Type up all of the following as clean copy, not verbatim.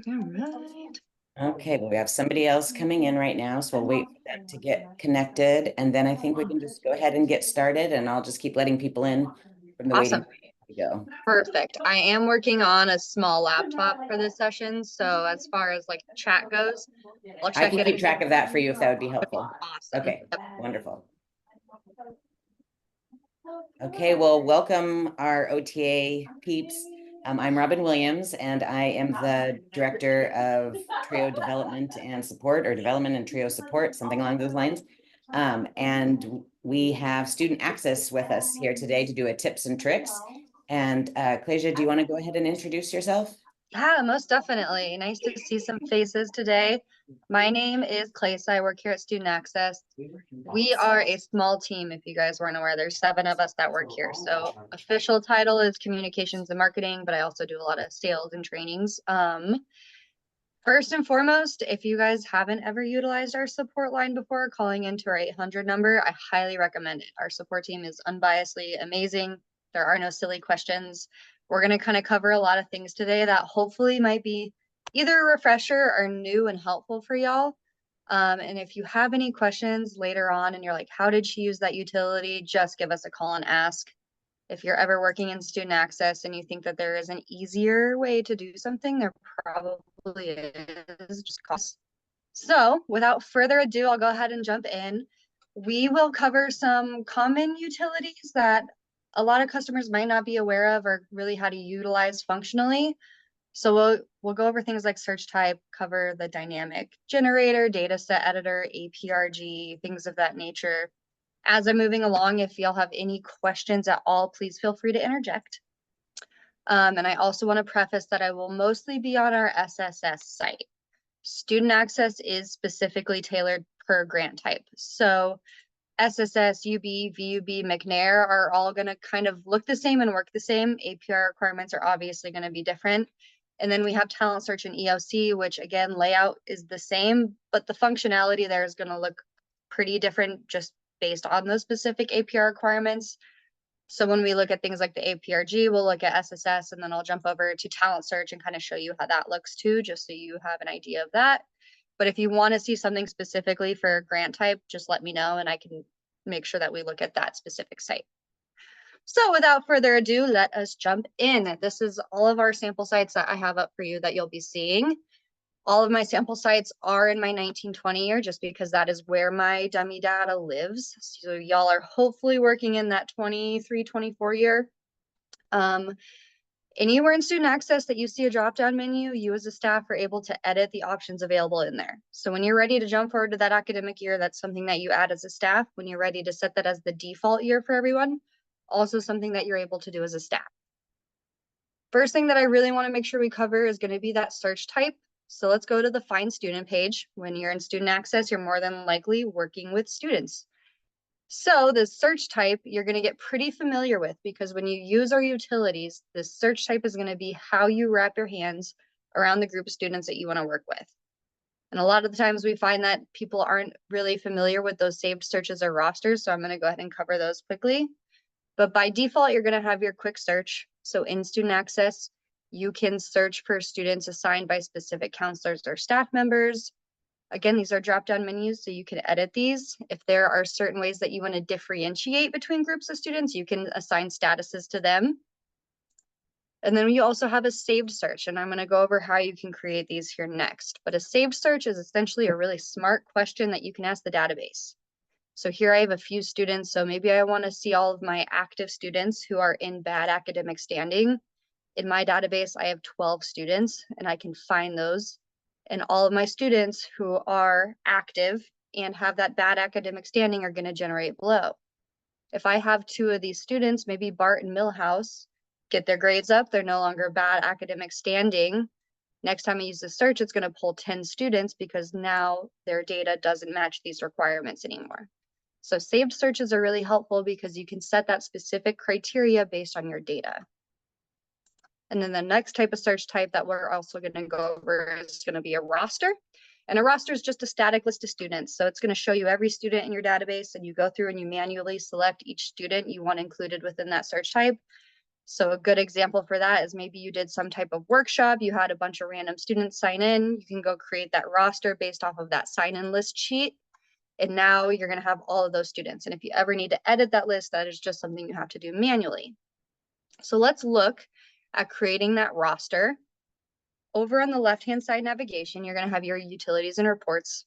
All right. Okay, well, we have somebody else coming in right now, so we'll wait for them to get connected, and then I think we can just go ahead and get started, and I'll just keep letting people in from the waiting Awesome. room to go. Perfect. I am working on a small laptop for this session, so as far as like chat goes, I'll I check can it keep in. track of that for you if that would be helpful. Awesome. Okay, wonderful. Okay, well, welcome our OTA peeps. I'm Robin Williams, and I am the Director of Trio Development and Support, or Development and Trio Support, something along those lines. And we have student access with us here today to do a tips and tricks. And Claysa, do you want to go ahead and introduce yourself? Yeah, most definitely. Nice to see some faces today. My name is Claysa. I work here at Student Access. We are a small team, if you guys weren't aware. There's 7 of us that work here. So official title is communications and marketing, but I also do a lot of sales and trainings. First and foremost, if you guys haven't ever utilized our support line before, calling into our 800 number, I highly recommend it. Our support team is unbiasedly amazing. There are no silly questions. We're going to kind of cover a lot of things today that hopefully might be either a refresher or new and helpful for y'all. And if you have any questions later on and you're like, how did she use that utility? Just give us a call and ask. If you're ever working in student access and you think that there is an easier way to do something, there probably is. Just call. So without further ado, I'll go ahead and jump in. We will cover some common utilities that a lot of customers might not be aware of or really how to utilize functionally. So we'll go over things like search type, cover the dynamic generator, data set editor, APRG, things of that nature. As I'm moving along, if y'all have any questions at all, please feel free to interject. And I also want to preface that I will mostly be on our SSS site. Student access is specifically tailored per grant type. So SSS, UB, VUB, McNair are all going to kind of look the same and work the same. APR requirements are obviously going to be different. And then we have talent search and EOC, which again, layout is the same, but the functionality there is going to look pretty different just based on those specific APR requirements. So when we look at things like the APRG, we'll look at SSS, and then I'll jump over to talent search and kind of show you how that looks too, just so you have an idea of that. But if you want to see something specifically for a grant type, just let me know and I can make sure that we look at that specific site. So without further ado, let us jump in. This is all of our sample sites that I have up for you that you'll be seeing. All of my sample sites are in my 1920 year, just because that is where my dummy data lives. So y'all are hopefully working in that 23, 24 year. Anywhere in student access that you see a drop-down menu, you as a staff are able to edit the options available in there. So when you're ready to jump forward to that academic year, that's something that you add as a staff. When you're ready to set that as the default year for everyone, also something that you're able to do as a staff. First thing that I really want to make sure we cover is going to be that search type. So let's go to the Find Student page. When you're in student access, you're more than likely working with students. So the search type you're going to get pretty familiar with, because when you use our utilities, the search type is going to be how you wrap your hands around the group of students that you want to work with. And a lot of the times we find that people aren't really familiar with those saved searches or rosters. So I'm going to go ahead and cover those quickly. But by default, you're going to have your quick search. So in student access, you can search for students assigned by specific counselors or staff members. Again, these are drop-down menus, so you can edit these. If there are certain ways that you want to differentiate between groups of students, you can assign statuses to them. And then we also have a saved search, and I'm going to go over how you can create these here next. But a saved search is essentially a really smart question that you can ask the database. So here I have a few students, so maybe I want to see all of my active students who are in bad academic standing. In my database, I have 12 students, and I can find those. And all of my students who are active and have that bad academic standing are going to generate below. If I have 2 of these students, maybe Bart and Millhouse, get their grades up, they're no longer bad academic standing. Next time I use the search, it's going to pull 10 students because now their data doesn't match these requirements anymore. So saved searches are really helpful because you can set that specific criteria based on your data. And then the next type of search type that we're also going to go over is going to be a roster. And a roster is just a static list of students. So it's going to show you every student in your database, and you go through and you manually select each student you want included within that search type. So a good example for that is maybe you did some type of workshop, you had a bunch of random students sign in, you can go create that roster based off of that sign-in list sheet. And now you're going to have all of those students. And if you ever need to edit that list, that is just something you have to do manually. So let's look at creating that roster. Over on the left-hand side navigation, you're going to have your utilities and reports.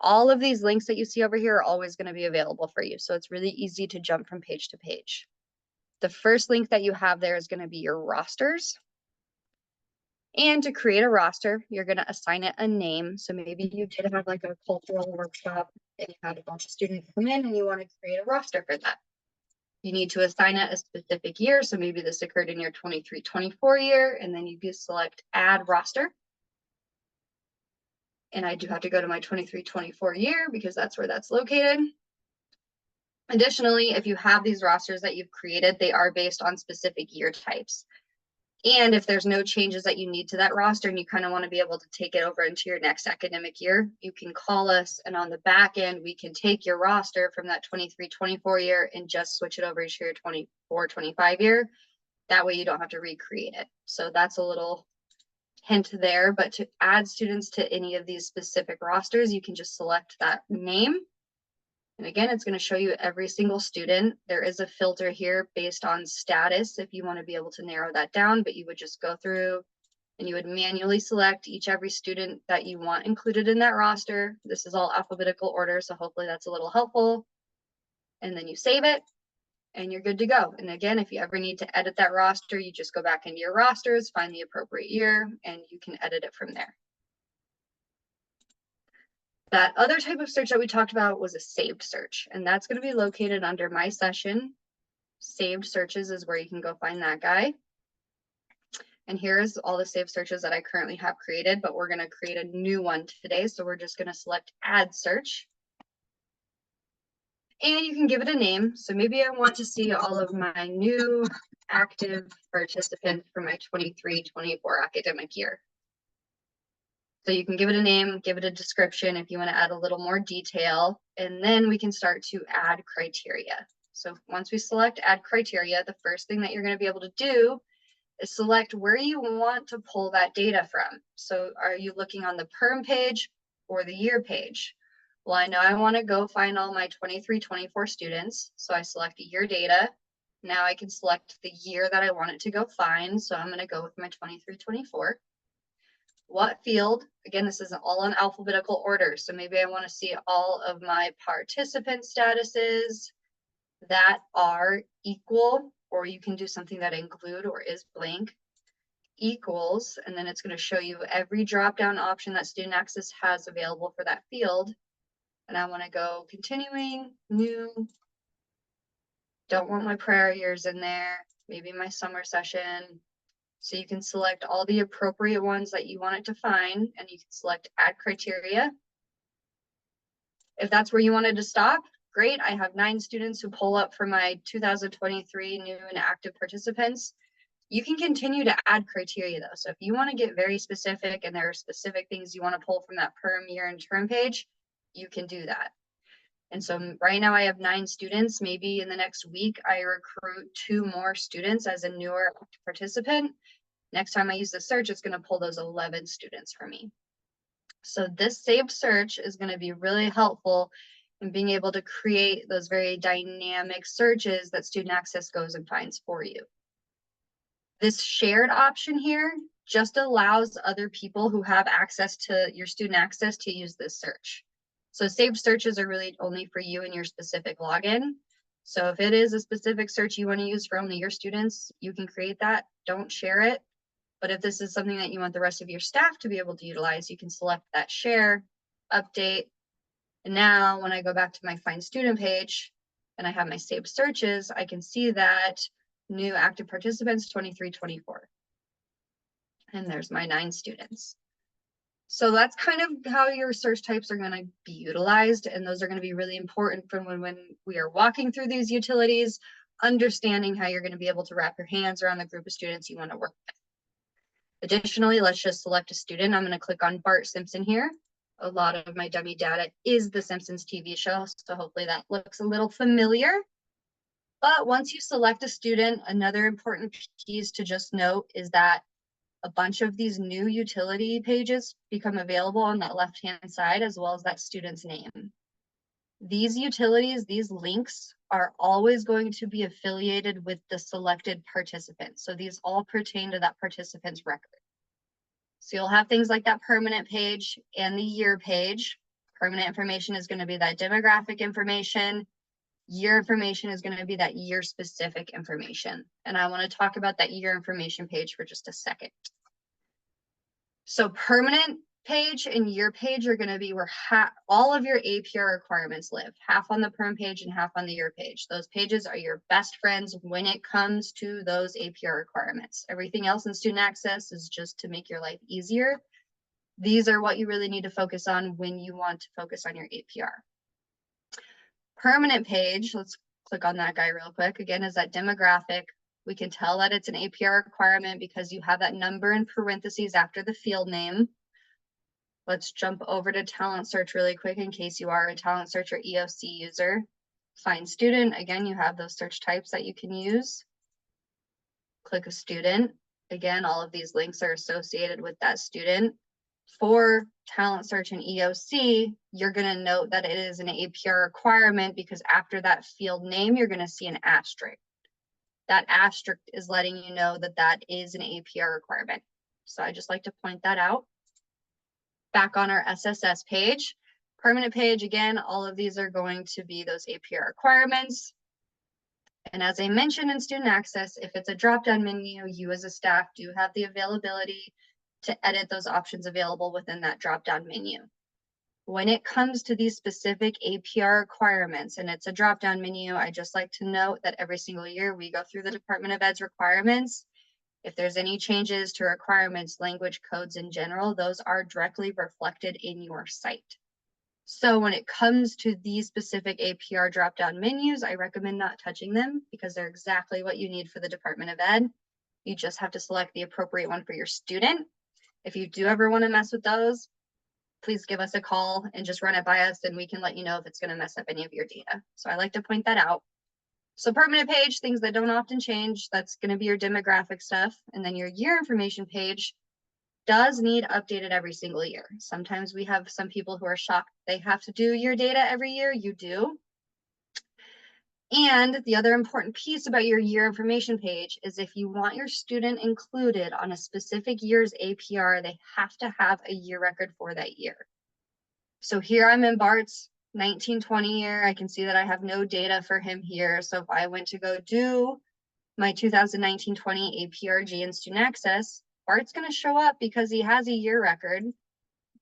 All of these links that you see over here are always going to be available for you. So it's really easy to jump from page to page. The first link that you have there is going to be your rosters. And to create a roster, you're going to assign it a name. So maybe you did have like a cultural workshop and you had a bunch of students come in and you want to create a roster for that. You need to assign it a specific year. So maybe this occurred in your 23-24 year, and then you can select add roster. And I do have to go to my 23-24 year because that's where that's located. Additionally, if you have these rosters that you've created, they are based on specific year types. And if there's no changes that you need to that roster and you kind of want to be able to take it over into your next academic year, you can call us, and on the back end, we can take your roster from that 23-24 year and just switch it over to your 24-25 year. That way you don't have to recreate it. So that's a little hint there, but to add students to any of these specific rosters, you can just select that name. And again, it's going to show you every single student. There is a filter here based on status if you want to be able to narrow that down, but you would just go through and you would manually select every student that you want included in that roster. This is all alphabetical order, so hopefully that's a little helpful. And then you save it and you're good to go. And again, if you ever need to edit that roster, you just go back into your rosters, find the appropriate year, and you can edit it from there. That other type of search that we talked about was a saved search, and that's going to be located under my session. Saved searches is where you can go find that guy. And here's all the saved searches that I currently have created, but we're going to create a new one today. So we're just going to select add search. And you can give it a name. So maybe I want to see all of my new active participants for my 23-24 academic year. So you can give it a name, give it a description if you want to add a little more detail, and then we can start to add criteria. So once we select add criteria, the first thing that you're going to be able to do is select where you want to pull that data from. So are you looking on the perm page or the year page? Well, I know I want to go find all my 23-24 students. So I select year data. Now I can select the year that I want it to go find. So I'm going to go with my 23-24. What field? Again, this is all in alphabetical order. So maybe I want to see all of my participant statuses that are equal, or you can do something that include or is blank, equals, and then it's going to show you every drop-down option that Student Access has available for that field. And I want to go continuing, new, don't want my prior years in there, maybe my summer session. So you can select all the appropriate ones that you want it to find, and you can select add criteria. If that's where you wanted to stop, great. I have 9 students who pull up for my 2023 new and active participants. You can continue to add criteria though. So if you want to get very specific and there are specific things you want to pull from that perm, year, and term page, you can do that. And so right now I have 9 students. Maybe in the next week, I recruit 2 more students as a newer participant. Next time I use the search, it's going to pull those 11 students for me. So this saved search is going to be really helpful in being able to create those very dynamic searches that Student Access goes and finds for you. This shared option here just allows other people who have access to your Student Access to use this search. So saved searches are really only for you and your specific login. So if it is a specific search you want to use for only your students, you can create that. Don't share it. But if this is something that you want the rest of your staff to be able to utilize, you can select that share, update. And now when I go back to my Find Student page and I have my saved searches, I can see that new active participants 23-24. And there's my 9 students. So that's kind of how your search types are going to be utilized. And those are going to be really important for when we are walking through these utilities, understanding how you're going to be able to wrap your hands around the group of students you want to work with. Additionally, let's just select a student. I'm going to click on Bart Simpson here. A lot of my dummy data is the Simpsons TV show, so hopefully that looks a little familiar. But once you select a student, another important piece to just note is that a bunch of these new utility pages become available on that left-hand side, as well as that student's name. These utilities, these links are always going to be affiliated with the selected participant. So these all pertain to that participant's record. So you'll have things like that permanent page and the year page. Permanent information is going to be that demographic information. Year information is going to be that year specific information. And I want to talk about that year information page for just a second. So permanent page and year page are going to be where all of your APR requirements live, half on the perm page and half on the year page. Those pages are your best friends when it comes to those APR requirements. Everything else in student access is just to make your life easier. These are what you really need to focus on when you want to focus on your APR. Permanent page, let's click on that guy real quick. Again, is that demographic. We can tell that it's an APR requirement because you have that number in parentheses after the field name. Let's jump over to talent search really quick in case you are a talent search or EOC user. Find student, again, you have those search types that you can use. Click a student. Again, all of these links are associated with that student. For talent search and EOC, you're going to note that it is an APR requirement because after that field name, you're going to see an asterisk. That asterisk is letting you know that that is an APR requirement. So I just like to point that out. Back on our SSS page, permanent page, again, all of these are going to be those APR requirements. And as I mentioned in student access, if it's a drop-down menu, you as a staff do have the availability to edit those options available within that drop-down menu. When it comes to these specific APR requirements, and it's a drop-down menu, I just like to note that every single year we go through the Department of Ed's requirements. If there's any changes to requirements, language codes in general, those are directly reflected in your site. So when it comes to these specific APR drop-down menus, I recommend not touching them because they're exactly what you need for the Department of Ed. You just have to select the appropriate one for your student. If you do ever want to mess with those, please give us a call and just run it by us and we can let you know if it's going to mess up any of your data. So I like to point that out. So permanent page, things that don't often change, that's going to be your demographic stuff. And then your year information page does need updated every single year. Sometimes we have some people who are shocked they have to do your data every year. You do. And the other important piece about your year information page is if you want your student included on a specific year's APR, they have to have a year record for that year. So here I'm in Bart's 1920 year. I can see that I have no data for him here. So if I went to go do my 2019-20 APRG in student access, Bart's going to show up because he has a year record,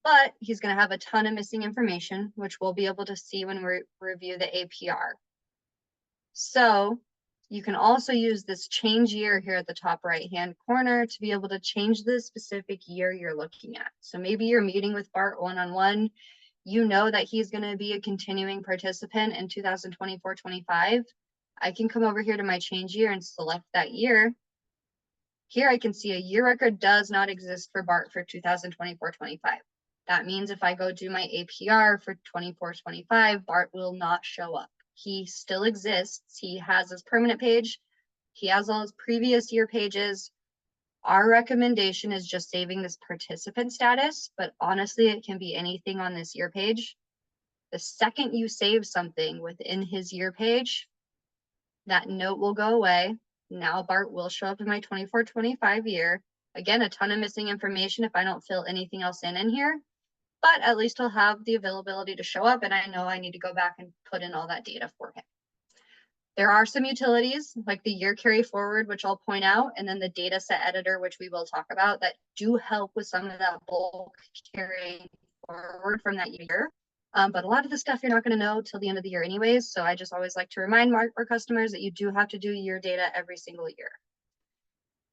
but he's going to have a ton of missing information, which we'll be able to see when we review the APR. So you can also use this change year here at the top right-hand corner to be able to change the specific year you're looking at. So maybe you're meeting with Bart one-on-one. You know that he's going to be a continuing participant in 2024-25. I can come over here to my change year and select that year. Here I can see a year record does not exist for Bart for 2024-25. That means if I go do my APR for 24-25, Bart will not show up. He still exists. He has his permanent page. He has all his previous year pages. Our recommendation is just saving this participant status, but honestly, it can be anything on this year page. The second you save something within his year page, that note will go away. Now Bart will show up in my 24-25 year. Again, a ton of missing information if I don't fill anything else in here, but at least he'll have the availability to show up and I know I need to go back and put in all that data for him. There are some utilities like the year carry forward, which I'll point out, and then the data set editor, which we will talk about, that do help with some of that bulk carrying forward from that year. But a lot of the stuff you're not going to know till the end of the year anyways. So I just always like to remind our customers that you do have to do year data every single year.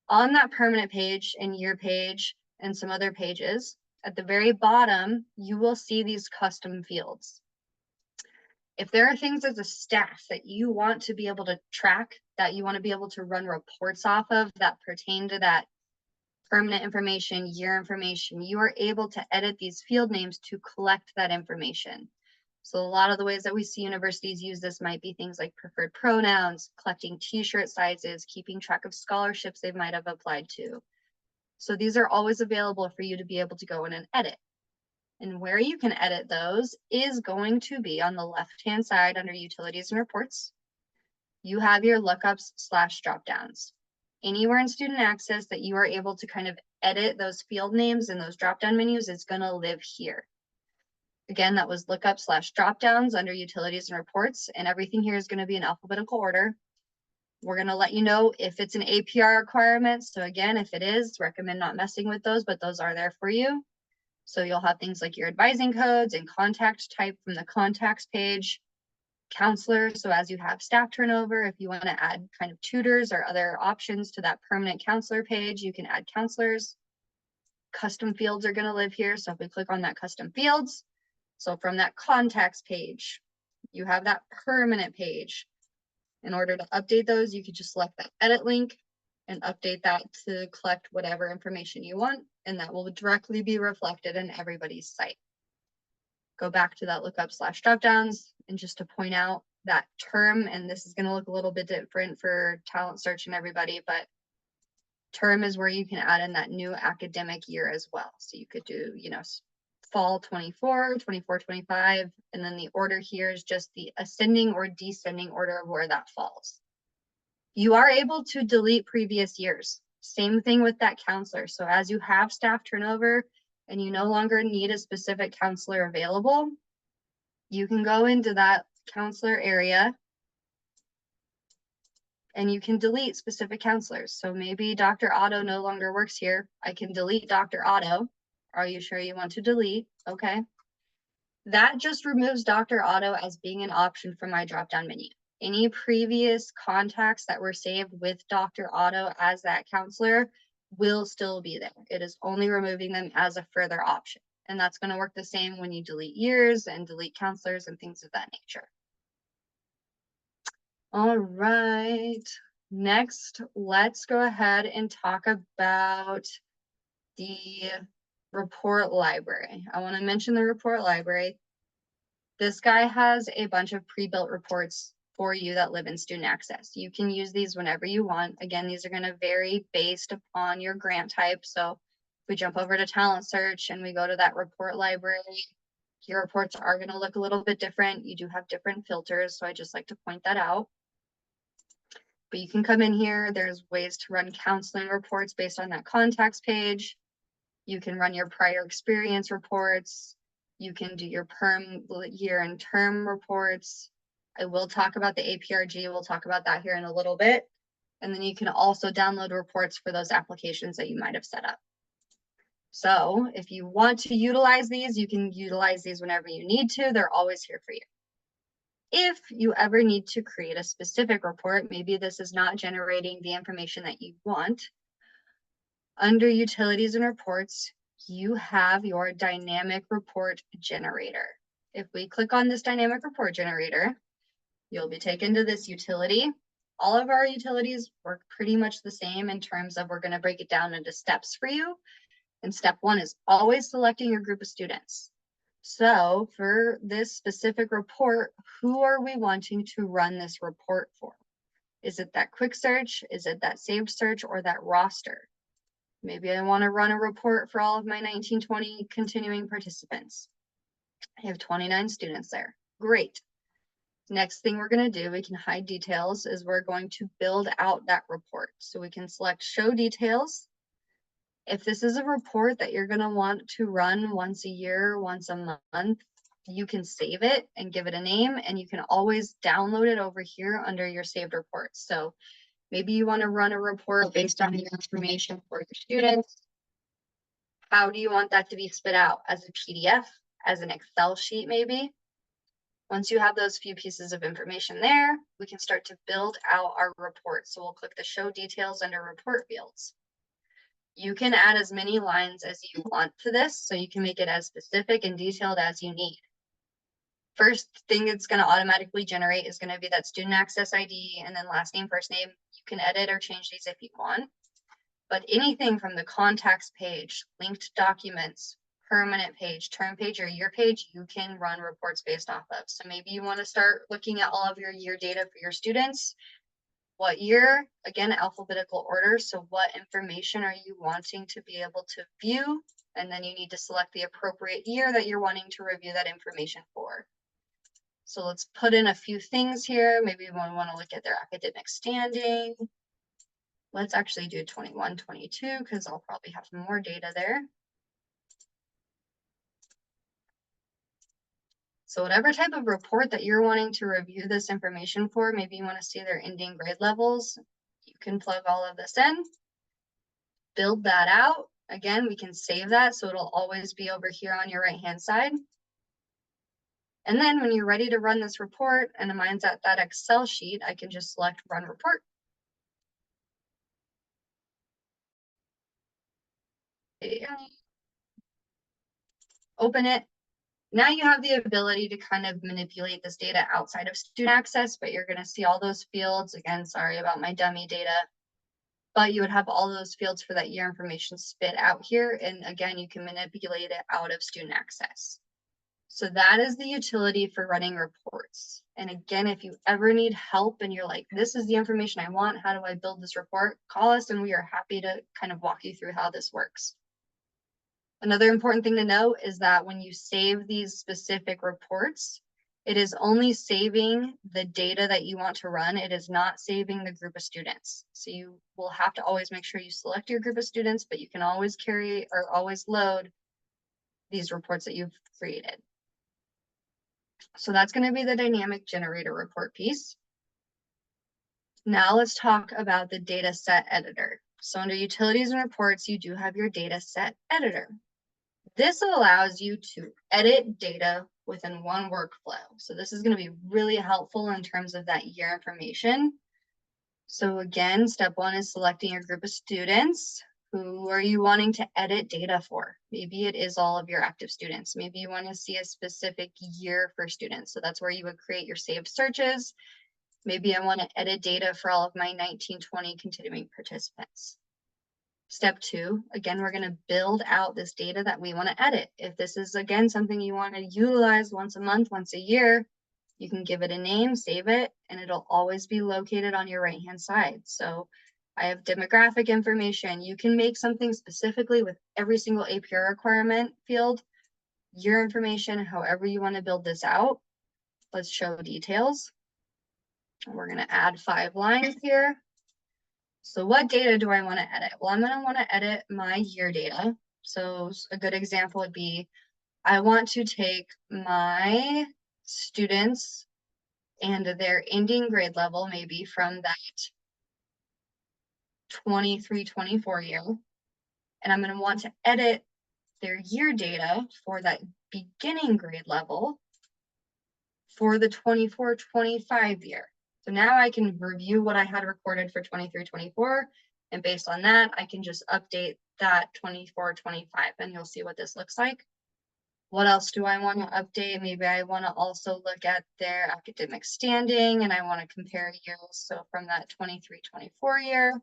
On that permanent page and year page and some other pages, at the very bottom, you will see these custom fields. If there are things as a staff that you want to be able to track, that you want to be able to run reports off of that pertain to that permanent information, year information, you are able to edit these field names to collect that information. So a lot of the ways that we see universities use this might be things like preferred pronouns, collecting t-shirt sizes, keeping track of scholarships they might have applied to. So these are always available for you to be able to go in and edit. And where you can edit those is going to be on the left-hand side under utilities and reports. You have your lookups / dropdowns. Anywhere in student access that you are able to kind of edit those field names and those dropdown menus is going to live here. Again, that was lookup / dropdowns under utilities and reports, and everything here is going to be in alphabetical order. We're going to let you know if it's an APR requirement. So again, if it is, recommend not messing with those, but those are there for you. So you'll have things like your advising codes and contact type from the contacts page, counselor. So as you have staff turnover, if you want to add kind of tutors or other options to that permanent counselor page, you can add counselors. Custom fields are going to live here. So if we click on that custom fields, so from that contacts page, you have that permanent page. In order to update those, you could just select that edit link and update that to collect whatever information you want, and that will directly be reflected in everybody's site. Go back to that lookup / dropdowns, and just to point out that term, and this is going to look a little bit different for talent search and everybody, but term is where you can add in that new academic year as well. So you could do, fall 24, 24, 25, and then the order here is just the ascending or descending order of where that falls. You are able to delete previous years. Same thing with that counselor. So as you have staff turnover and you no longer need a specific counselor available, you can go into that counselor area and you can delete specific counselors. So maybe Dr. Otto no longer works here. I can delete Dr. Otto. Are you sure you want to delete? Okay. That just removes Dr. Otto as being an option from my drop-down menu. Any previous contacts that were saved with Dr. Otto as that counselor will still be there. It is only removing them as a further option. And that's going to work the same when you delete years and delete counselors and things of that nature. All right. Next, let's go ahead and talk about the report library. I want to mention the report library. This guy has a bunch of pre-built reports for you that live in student access. You can use these whenever you want. Again, these are going to vary based upon your grant type. So if we jump over to talent search and we go to that report library, your reports are going to look a little bit different. You do have different filters, so I just like to point that out. But you can come in here. There's ways to run counseling reports based on that contacts page. You can run your prior experience reports. You can do your perm year and term reports. I will talk about the APRG. We'll talk about that here in a little bit. And then you can also download reports for those applications that you might have set up. So if you want to utilize these, you can utilize these whenever you need to. They're always here for you. If you ever need to create a specific report, maybe this is not generating the information that you want, under utilities and reports, you have your dynamic report generator. If we click on this dynamic report generator, you'll be taken to this utility. All of our utilities work pretty much the same in terms of we're going to break it down into steps for you. And step one is always selecting your group of students. So for this specific report, who are we wanting to run this report for? Is it that quick search? Is it that saved search or that roster? Maybe I want to run a report for all of my 1920 continuing participants. I have 29 students there. Great. Next thing we're going to do, we can hide details, is we're going to build out that report. So we can select show details. If this is a report that you're going to want to run once a year, once a month, you can save it and give it a name, and you can always download it over here under your saved reports. So maybe you want to run a report based on your information for your students. How do you want that to be spit out? As a PDF, as an Excel sheet, maybe? Once you have those few pieces of information there, we can start to build out our report. So we'll click the show details under report fields. You can add as many lines as you want to this, so you can make it as specific and detailed as you need. First thing it's going to automatically generate is going to be that student access ID and then last name, first name. You can edit or change these if you want. But anything from the contacts page, linked documents, permanent page, term page, or year page, you can run reports based off of. So maybe you want to start looking at all of your year data for your students. What year? Again, alphabetical order. So what information are you wanting to be able to view? And then you need to select the appropriate year that you're wanting to review that information for. So let's put in a few things here. Maybe we want to look at their academic standing. Let's actually do 21, 22, because I'll probably have more data there. So whatever type of report that you're wanting to review this information for, maybe you want to see their ending grade levels, you can plug all of this in, build that out. Again, we can save that so it'll always be over here on your right-hand side. And then when you're ready to run this report, and mine's at that Excel sheet, I can just select Run Report. Open it. Now you have the ability to kind of manipulate this data outside of student access, but you're going to see all those fields. Again, sorry about my dummy data, but you would have all those fields for that year information spit out here. And again, you can manipulate it out of student access. So that is the utility for running reports. And again, if you ever need help and you're like, this is the information I want, how do I build this report? Call us and we are happy to kind of walk you through how this works. Another important thing to know is that when you save these specific reports, it is only saving the data that you want to run. It is not saving the group of students. So you will have to always make sure you select your group of students, but you can always carry or always load these reports that you've created. So that's going to be the dynamic generator report piece. Now let's talk about the data set editor. So under utilities and reports, you do have your data set editor. This allows you to edit data within one workflow. So this is going to be really helpful in terms of that year information. So again, step one is selecting your group of students. Who are you wanting to edit data for? Maybe it is all of your active students. Maybe you want to see a specific year for students. So that's where you would create your saved searches. Maybe I want to edit data for all of my 1920 continuing participants. Step two, again, we're going to build out this data that we want to edit. If this is, again, something you want to utilize once a month, once a year, you can give it a name, save it, and it'll always be located on your right-hand side. So I have demographic information. You can make something specifically with every single APR requirement field, year information, however you want to build this out. Let's show details. We're going to add 5 lines here. So what data do I want to edit? Well, I'm going to want to edit my year data. So a good example would be, I want to take my students and their ending grade level, maybe from that 23-24 year, and I'm going to want to edit their year data for that beginning grade level for the 24-25 year. So now I can review what I had recorded for 23-24, and based on that, I can just update that 24-25, and you'll see what this looks like. What else do I want to update? Maybe I want to also look at their academic standing, and I want to compare years. So from that 23-24 year,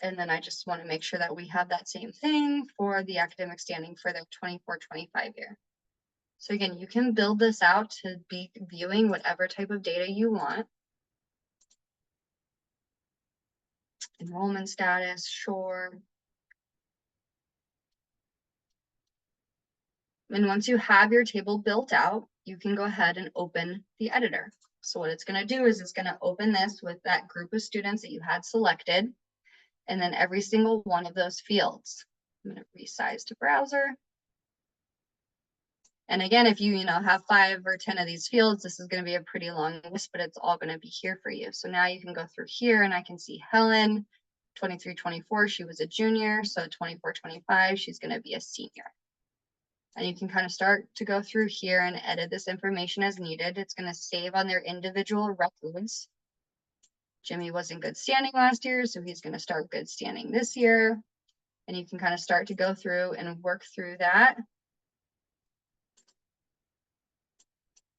and then I just want to make sure that we have that same thing for the academic standing for the 24-25 year. So again, you can build this out to be viewing whatever type of data you want. Enrollment status, sure. And once you have your table built out, you can go ahead and open the editor. So what it's going to do is it's going to open this with that group of students that you had selected, and then every single one of those fields. I'm going to resize to browser. And again, if you have 5 or 10 of these fields, this is going to be a pretty long list, but it's all going to be here for you. So now you can go through here and I can see Helen, 23-24, she was a junior. So 24-25, she's going to be a senior. And you can kind of start to go through here and edit this information as needed. It's going to save on their individual records. Jimmy was in good standing last year, so he's going to start good standing this year. And you can kind of start to go through and work through that.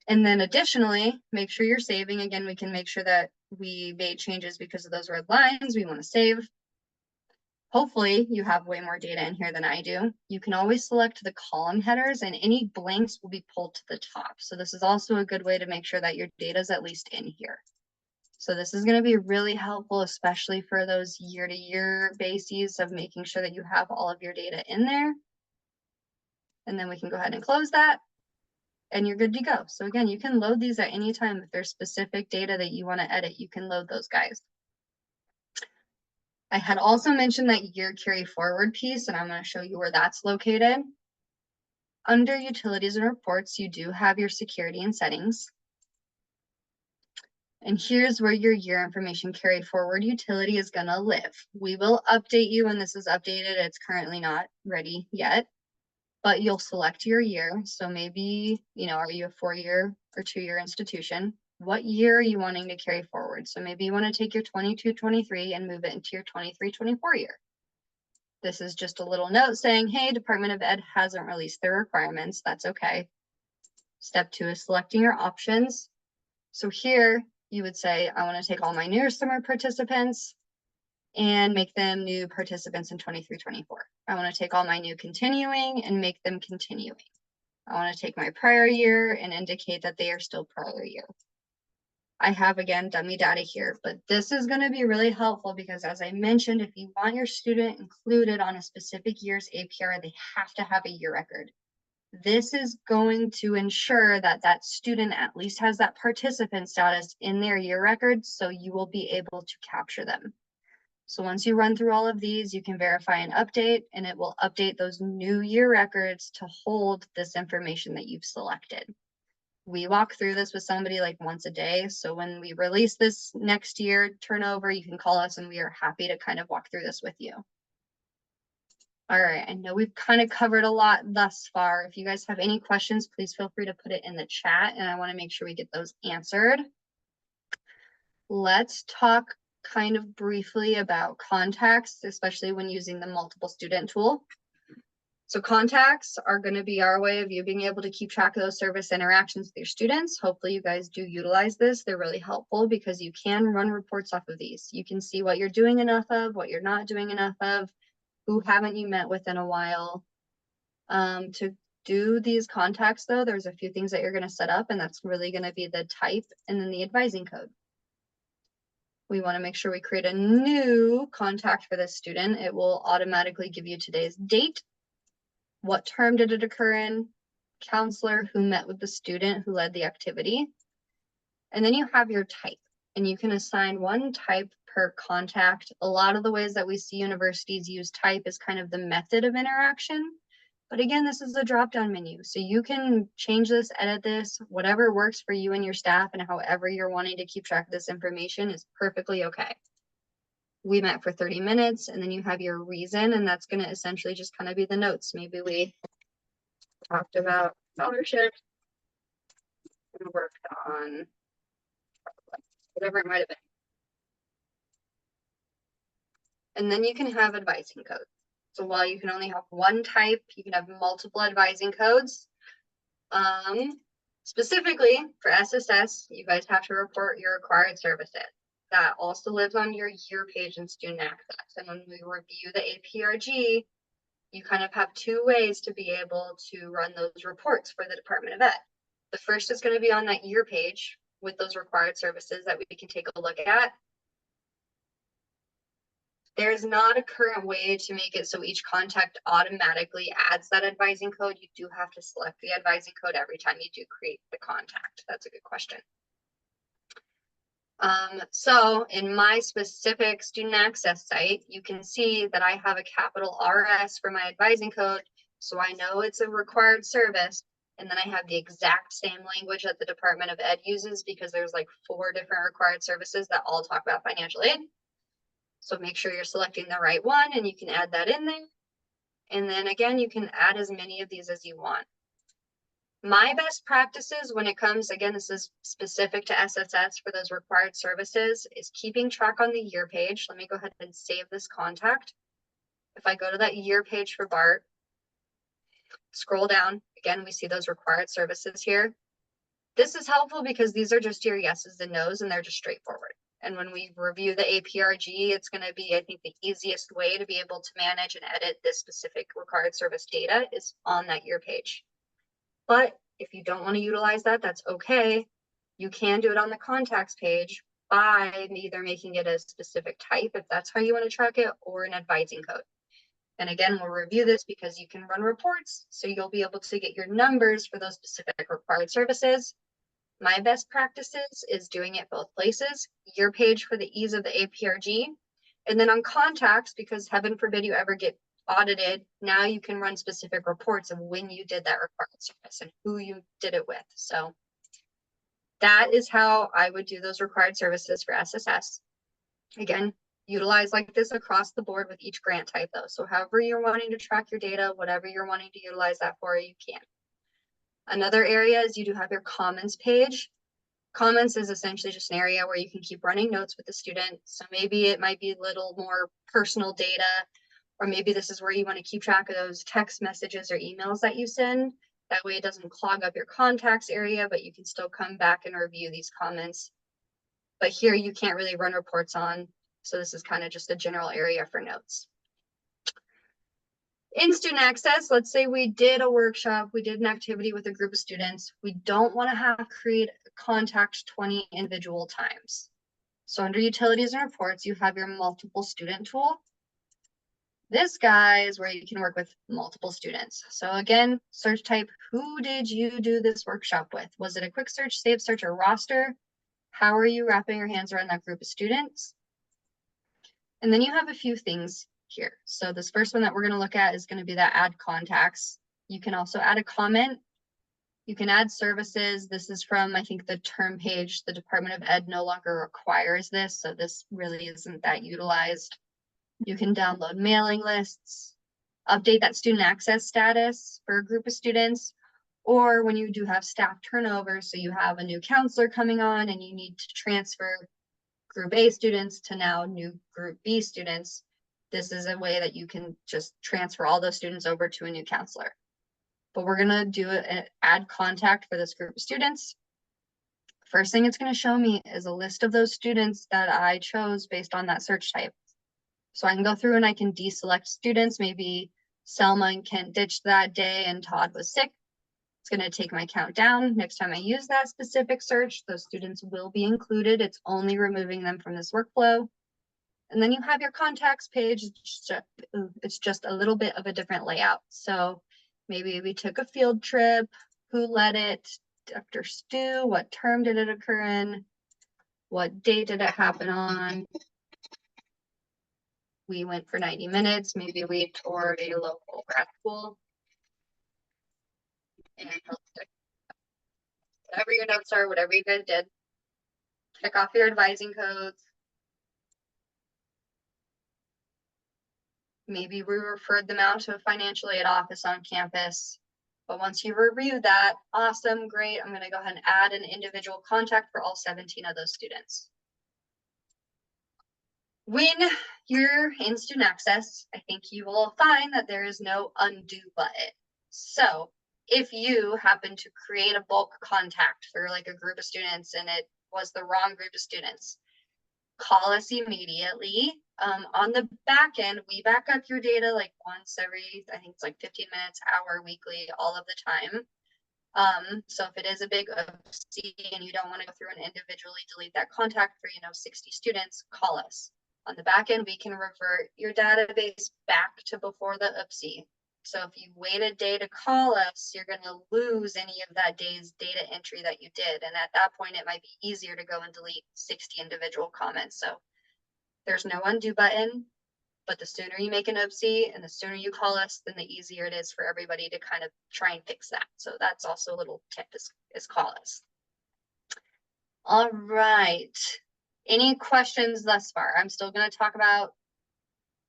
And then additionally, make sure you're saving. Again, we can make sure that we made changes because of those red lines we want to save. Hopefully you have way more data in here than I do. You can always select the column headers and any blanks will be pulled to the top. So this is also a good way to make sure that your data is at least in here. So this is going to be really helpful, especially for those year-to-year bases of making sure that you have all of your data in there. And then we can go ahead and close that and you're good to go. So again, you can load these at any time. If there's specific data that you want to edit, you can load those guys. I had also mentioned that year carry forward piece, and I'm going to show you where that's located. Under utilities and reports, you do have your security and settings. And here's where your year information carried forward utility is going to live. We will update you when this is updated. It's currently not ready yet, but you'll select your year. So maybe, are you a 4-year or 2-year institution? What year are you wanting to carry forward? So maybe you want to take your 22-23 and move it into your 23-24 year. This is just a little note saying, hey, Department of Ed hasn't released their requirements. That's okay. Step 2 is selecting your options. So here you would say, I want to take all my new summer participants and make them new participants in 23-24. I want to take all my new continuing and make them continuing. I want to take my prior year and indicate that they are still prior year. I have, again, dummy data here, but this is going to be really helpful because, as I mentioned, if you want your student included on a specific year's APR, they have to have a year record. This is going to ensure that that student at least has that participant status in their year record, so you will be able to capture them. So once you run through all of these, you can verify and update, and it will update those new year records to hold this information that you've selected. We walk through this with somebody like once a day. So when we release this next year turnover, you can call us and we are happy to kind of walk through this with you. All right, I know we've kind of covered a lot thus far. If you guys have any questions, please feel free to put it in the chat and I want to make sure we get those answered. Let's talk kind of briefly about contacts, especially when using the multiple student tool. So contacts are going to be our way of you being able to keep track of those service interactions with your students. Hopefully you guys do utilize this. They're really helpful because you can run reports off of these. You can see what you're doing enough of, what you're not doing enough of, who haven't you met with in a while. To do these contacts though, there's a few things that you're going to set up, and that's really going to be the type and then the advising code. We want to make sure we create a new contact for this student. It will automatically give you today's date. What term did it occur in? Counselor who met with the student who led the activity. And then you have your type, and you can assign one type per contact. A lot of the ways that we see universities use type is kind of the method of interaction. But again, this is a drop-down menu. So you can change this, edit this, whatever works for you and your staff, and however you're wanting to keep track of this information is perfectly okay. We met for 30 minutes, and then you have your reason, and that's going to essentially just kind of be the notes. Maybe we talked about scholarships and worked on whatever it might have been. And then you can have advising codes. So while you can only have one type, you can have multiple advising codes. Specifically for SSS, you guys have to report your required services. That also lives on your year page in student access. And when we review the APRG, you kind of have 2 ways to be able to run those reports for the Department of Ed. The first is going to be on that year page with those required services that we can take a look at. There's not a current way to make it so each contact automatically adds that advising code. You do have to select the advising code every time you do create the contact. That's a good question. So in my specific student access site, you can see that I have a capital RS for my advising code. So I know it's a required service. And then I have the exact same language that the Department of Ed uses because there's like 4 different required services that all talk about financial aid. So make sure you're selecting the right one and you can add that in there. And then again, you can add as many of these as you want. My best practices when it comes, again, this is specific to SSS for those required services, is keeping track on the year page. Let me go ahead and save this contact. If I go to that year page for BART, scroll down, again, we see those required services here. This is helpful because these are just your yeses and nos and they're just straightforward. And when we review the APRG, it's going to be, I think, the easiest way to be able to manage and edit this specific required service data is on that year page. But if you don't want to utilize that, that's okay. You can do it on the contacts page by either making it a specific type, if that's how you want to track it, or an advising code. And again, we'll review this because you can run reports, so you'll be able to get your numbers for those specific required services. My best practices is doing it both places, your page for the ease of the APRG, and then on contacts, because heaven forbid you ever get audited, now you can run specific reports of when you did that required service and who you did it with. So that is how I would do those required services for SSS. Again, utilize like this across the board with each grant type though. So however you're wanting to track your data, whatever you're wanting to utilize that for, you can. Another area is you do have your comments page. Comments is essentially just an area where you can keep running notes with the student. So maybe it might be a little more personal data, or maybe this is where you want to keep track of those text messages or emails that you send. That way it doesn't clog up your contacts area, but you can still come back and review these comments. But here you can't really run reports on. So this is kind of just a general area for notes. In student access, let's say we did a workshop, we did an activity with a group of students. We don't want to have create contact 20 individual times. So under utilities and reports, you have your multiple student tool. This guy is where you can work with multiple students. So again, search type, who did you do this workshop with? Was it a quick search, save search, or roster? How are you wrapping your hands around that group of students? And then you have a few things here. So this first one that we're going to look at is going to be that add contacts. You can also add a comment. You can add services. This is from, I think, the term page. The Department of Ed no longer requires this, so this really isn't that utilized. You can download mailing lists, update that student access status for a group of students, or when you do have staff turnover, so you have a new counselor coming on and you need to transfer Group A students to now new Group B students, this is a way that you can just transfer all those students over to a new counselor. But we're gonna do an add contact for this group of students. First thing it's gonna show me is a list of those students that I chose based on that search type. So I can go through and I can deselect students. Maybe Selma and Kent ditched that day and Todd was sick. It's going to take my count down. Next time I use that specific search, those students will be included. It's only removing them from this workflow. And then you have your contacts page. It's just a little bit of a different layout. So maybe we took a field trip, who led it, Dr. Stu, what term did it occur in, what date did it happen on. We went for 90 minutes. Maybe we toured a local grad school. And whatever your notes are, whatever you guys did, check off your advising codes. Maybe we referred them out to a financial aid office on campus. But once you review that, awesome, great. I'm going to go ahead and add an individual contact for all 17 of those students. When you're in student access, I think you will find that there is no undo button. So if you happen to create a bulk contact for like a group of students and it was the wrong group of students, call us immediately. On the back end, we back up your data like once every, I think it's like 15 minutes, hour, weekly, all of the time. So if it is a big OC and you don't want to go through and individually delete that contact for, 60 students, call us. On the back end, we can revert your database back to before the OPSI. So if you wait a day to call us, you're going to lose any of that day's data entry that you did. And at that point, it might be easier to go and delete 60 individual comments. So there's no undo button, but the sooner you make an OPSI and the sooner you call us, then the easier it is for everybody to kind of try and fix that. So that's also a little tip is call us. All right. Any questions thus far? I'm still going to talk about,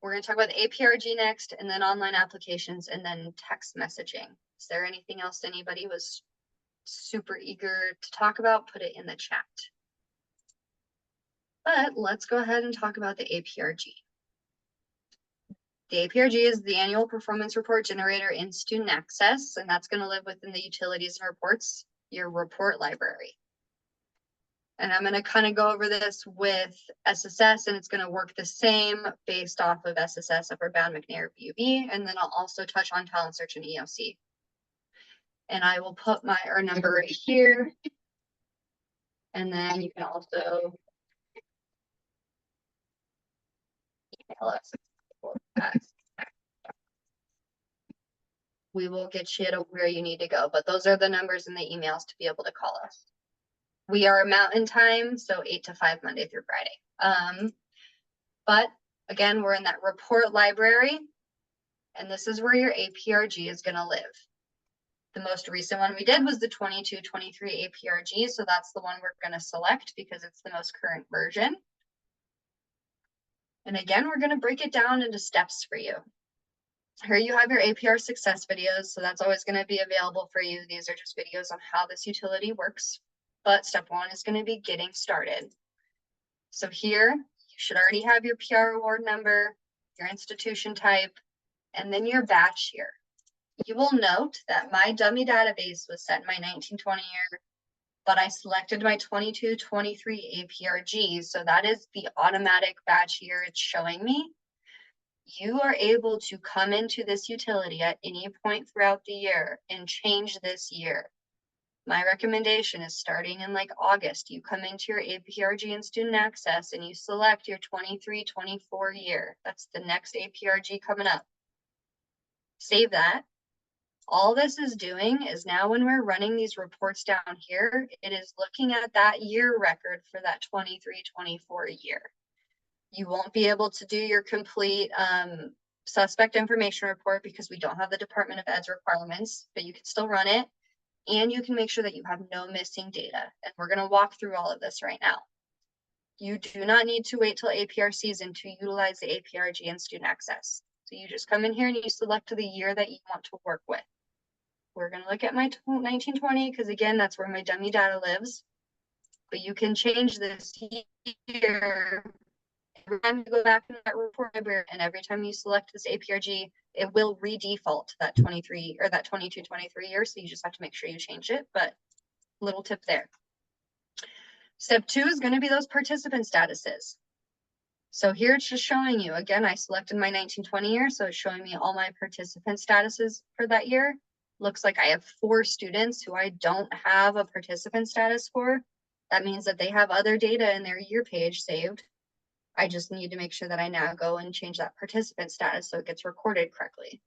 we're going to talk about the APRG next, and then online applications, and then text messaging. Is there anything else anybody was super eager to talk about? Put it in the chat. But let's go ahead and talk about the APRG. The APRG is the annual performance report generator in student access, and that's going to live within the utilities and reports, your report library. And I'm going to kind of go over this with SSS, and it's going to work the same based off of SSS, Upper Bound, McNair, BUB, and then I'll also touch on talent search and EOC. And I will put my R number right here. And then you can also email us. We will get you to where you need to go, but those are the numbers in the emails to be able to call us. We are Mountain Time, so 8 to 5 Monday through Friday. But again, we're in that report library, and this is where your APRG is going to live. The most recent one we did was the 22-23 APRG, so that's the one we're going to select because it's the most current version. And again, we're going to break it down into steps for you. Here you have your APR success videos, so that's always going to be available for you. These are just videos on how this utility works. But step one is going to be getting started. So here, you should already have your PR award number, your institution type, and then your batch year. You will note that my dummy database was set in my 1920 year, but I selected my 22-23 APRG, so that is the automatic batch year it's showing me. You are able to come into this utility at any point throughout the year and change this year. My recommendation is starting in like August, you come into your APRG and student access and you select your 23-24 year. That's the next APRG coming up. Save that. All this is doing is now when we're running these reports down here, it is looking at that year record for that 23-24 year. You won't be able to do your complete suspect information report because we don't have the Department of Ed's requirements, but you can still run it. And you can make sure that you have no missing data. And we're going to walk through all of this right now. You do not need to wait till APR season to utilize the APRG and student access. So you just come in here and you select the year that you want to work with. We're going to look at my 1920 because again, that's where my dummy data lives. But you can change this year every time you go back in that report library, and every time you select this APRG, it will redefault to that 23 or that 22-23 year. So you just have to make sure you change it. But little tip there. Step 2 is going to be those participant statuses. So here it's just showing you, again, I selected my 1920 year, so it's showing me all my participant statuses for that year. Looks like I have 4 students who I don't have a participant status for. That means that they have other data in their year page saved. I just need to make sure that I now go and change that participant status so it gets recorded correctly.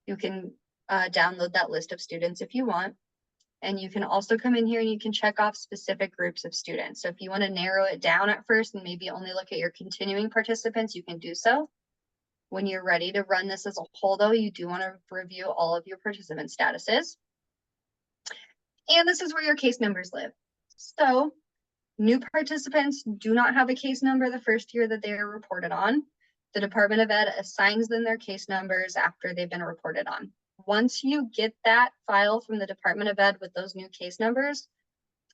You can download that list of students if you want. And you can also come in here and you can check off specific groups of students. So if you want to narrow it down at first and maybe only look at your continuing participants, you can do so. When you're ready to run this as a whole, though, you do want to review all of your participant statuses. And this is where your case numbers live. So new participants do not have a case number the first year that they are reported on. The Department of Ed assigns them their case numbers after they've been reported on. Once you get that file from the Department of Ed with those new case numbers,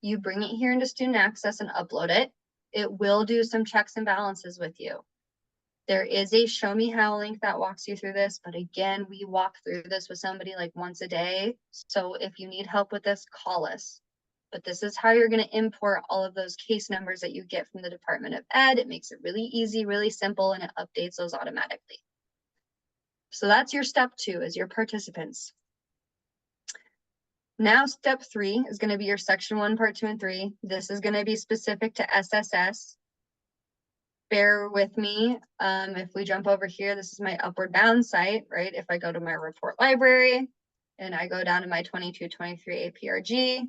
you bring it here into student access and upload it. It will do some checks and balances with you. There is a show me how link that walks you through this, but again, we walk through this with somebody like once a day. So if you need help with this, call us. But this is how you're going to import all of those case numbers that you get from the Department of Ed. It makes it really easy, really simple, and it updates those automatically. So that's your step 2 is your participants. Now step 3 is going to be your section 1, part 2, and 3. This is going to be specific to SSS. Bear with me. If we jump over here, this is my upward bound site, right? If I go to my report library and I go down to my 22-23 APRG,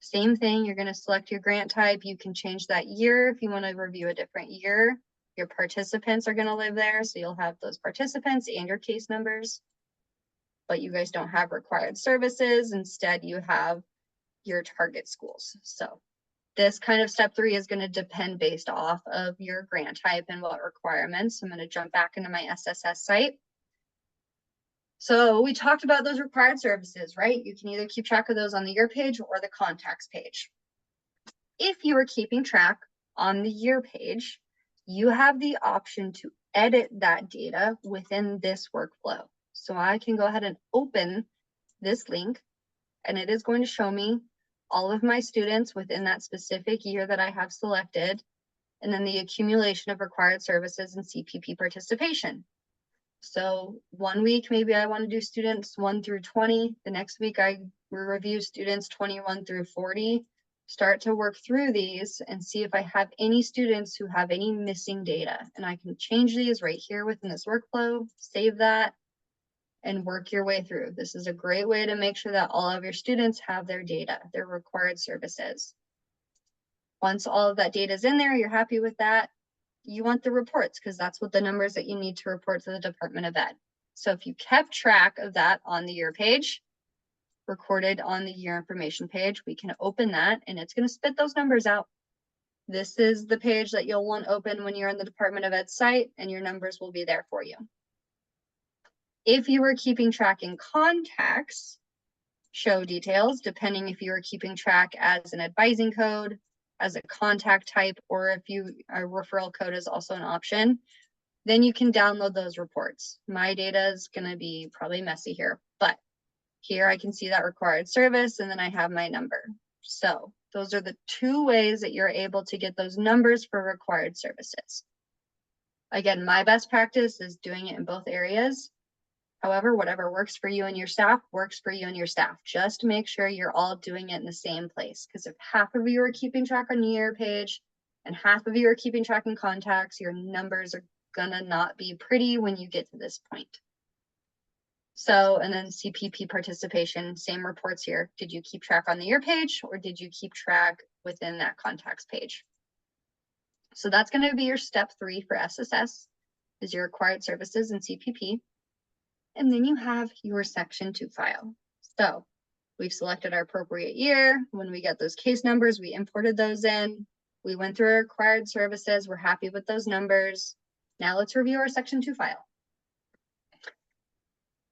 same thing, you're going to select your grant type. You can change that year if you want to review a different year. Your participants are going to live there, so you'll have those participants and your case numbers. But you guys don't have required services. Instead, you have your target schools. So this kind of step 3 is going to depend based off of your grant type and what requirements. I'm going to jump back into my SSS site. So we talked about those required services, right? You can either keep track of those on the year page or the contacts page. If you are keeping track on the year page, you have the option to edit that data within this workflow. So I can go ahead and open this link, and it is going to show me all of my students within that specific year that I have selected, and then the accumulation of required services and CPP participation. So one week, maybe I want to do students 1 through 20. The next week I review students 21 through 40. Start to work through these and see if I have any students who have any missing data. And I can change these right here within this workflow, save that, and work your way through. This is a great way to make sure that all of your students have their data, their required services. Once all of that data is in there, you're happy with that, you want the reports because that's what the numbers that you need to report to the Department of Ed. So if you kept track of that on the year page, recorded on the year information page, we can open that and it's going to spit those numbers out. This is the page that you'll want open when you're on the Department of Ed site, and your numbers will be there for you. If you were keeping track in contacts, show details, depending if you were keeping track as an advising code, as a contact type, or if a referral code is also an option, then you can download those reports. My data is going to be probably messy here, but here I can see that required service, and then I have my number. So those are the two ways that you're able to get those numbers for required services. Again, my best practice is doing it in both areas. However, whatever works for you and your staff works for you and your staff. Just make sure you're all doing it in the same place. Because if half of you are keeping track on your year page and half of you are keeping track in contacts, your numbers are gonna not be pretty when you get to this point. So, and then CPP participation, same reports here. Did you keep track on the year page or did you keep track within that contacts page? So that's gonna be your step 3 for SSS, is your required services and CPP. And then you have your section 2 file. So we've selected our appropriate year. When we get those case numbers, we imported those in. We went through our required services. We're happy with those numbers. Now let's review our section 2 file.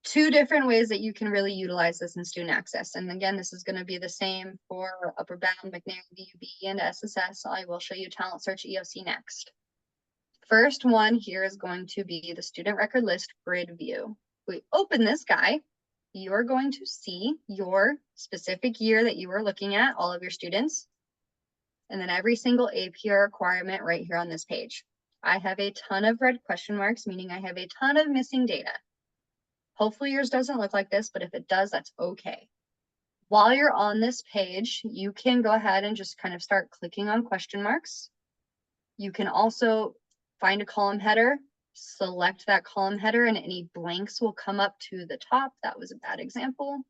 2 different ways that you can really utilize this in student access. And again, this is going to be the same for Upper Bound, McNair, VUB, and SSS. I will show you Talent Search EOC next. First one here is going to be the student record list grid view. We open this guy, you're going to see your specific year that you are looking at, all of your students, and then every single APR requirement right here on this page. I have a ton of red question marks, meaning I have a ton of missing data. Hopefully yours doesn't look like this, but if it does, that's okay. While you're on this page, you can go ahead and just kind of start clicking on question marks. You can also find a column header, select that column header, and any blanks will come up to the top. That was a bad example.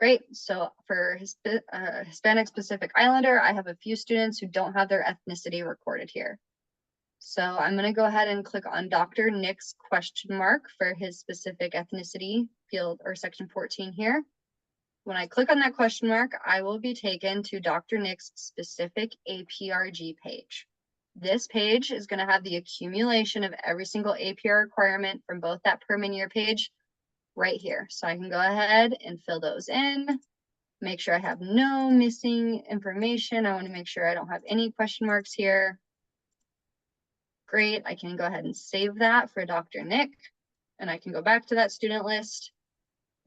Great. So for Hispanic Pacific Islander, I have a few students who don't have their ethnicity recorded here. So I'm going to go ahead and click on Dr. Nick's question mark for his specific ethnicity field, or section 14 here. When I click on that question mark, I will be taken to Dr. Nick's specific APRG page. This page is going to have the accumulation of every single APR requirement from both that per min year page right here. So I can go ahead and fill those in, make sure I have no missing information. I want to make sure I don't have any question marks here. Great, I can go ahead and save that for Dr. Nick, and I can go back to that student list,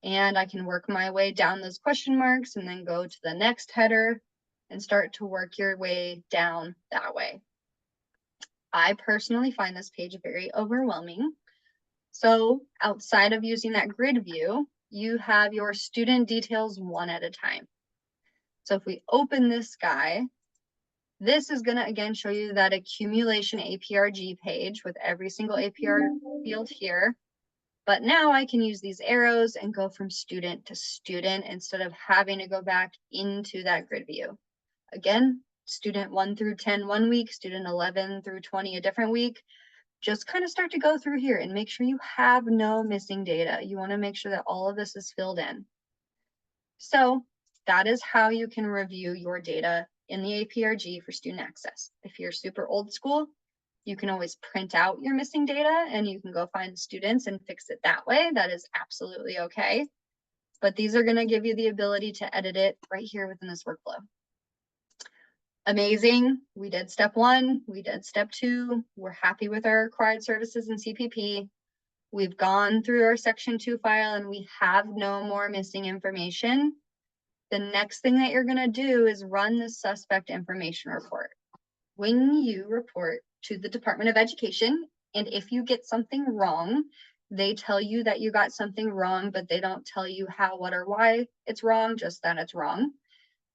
and I can work my way down those question marks and then go to the next header and start to work your way down that way. I personally find this page very overwhelming. So outside of using that grid view, you have your student details one at a time. So if we open this guy, this is going to again show you that accumulation APRG page with every single APR field here. But now I can use these arrows and go from student to student instead of having to go back into that grid view. Again, student 1 through 10 one week, student 11 through 20 a different week. Just kind of start to go through here and make sure you have no missing data. You want to make sure that all of this is filled in. So that is how you can review your data in the APRG for student access. If you're super old school, you can always print out your missing data and you can go find the students and fix it that way. That is absolutely okay. But these are going to give you the ability to edit it right here within this workflow. Amazing. We did step 1, we did step 2. We're happy with our required services and CPP. We've gone through our section 2 file and we have no more missing information. The next thing that you're gonna do is run the suspect information report. When you report to the Department of Education, and if you get something wrong, they tell you that you got something wrong, but they don't tell you how, what, or why it's wrong, just that it's wrong.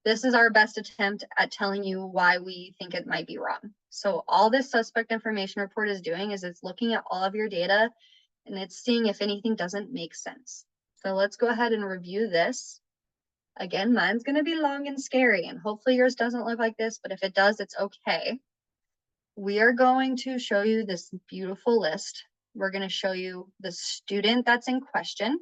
This is our best attempt at telling you why we think it might be wrong. So all this suspect information report is doing is it's looking at all of your data and it's seeing if anything doesn't make sense. So let's go ahead and review this. Again, mine's gonna be long and scary, and hopefully yours doesn't look like this, but if it does, it's okay. We are going to show you this beautiful list. We're gonna show you the student that's in question,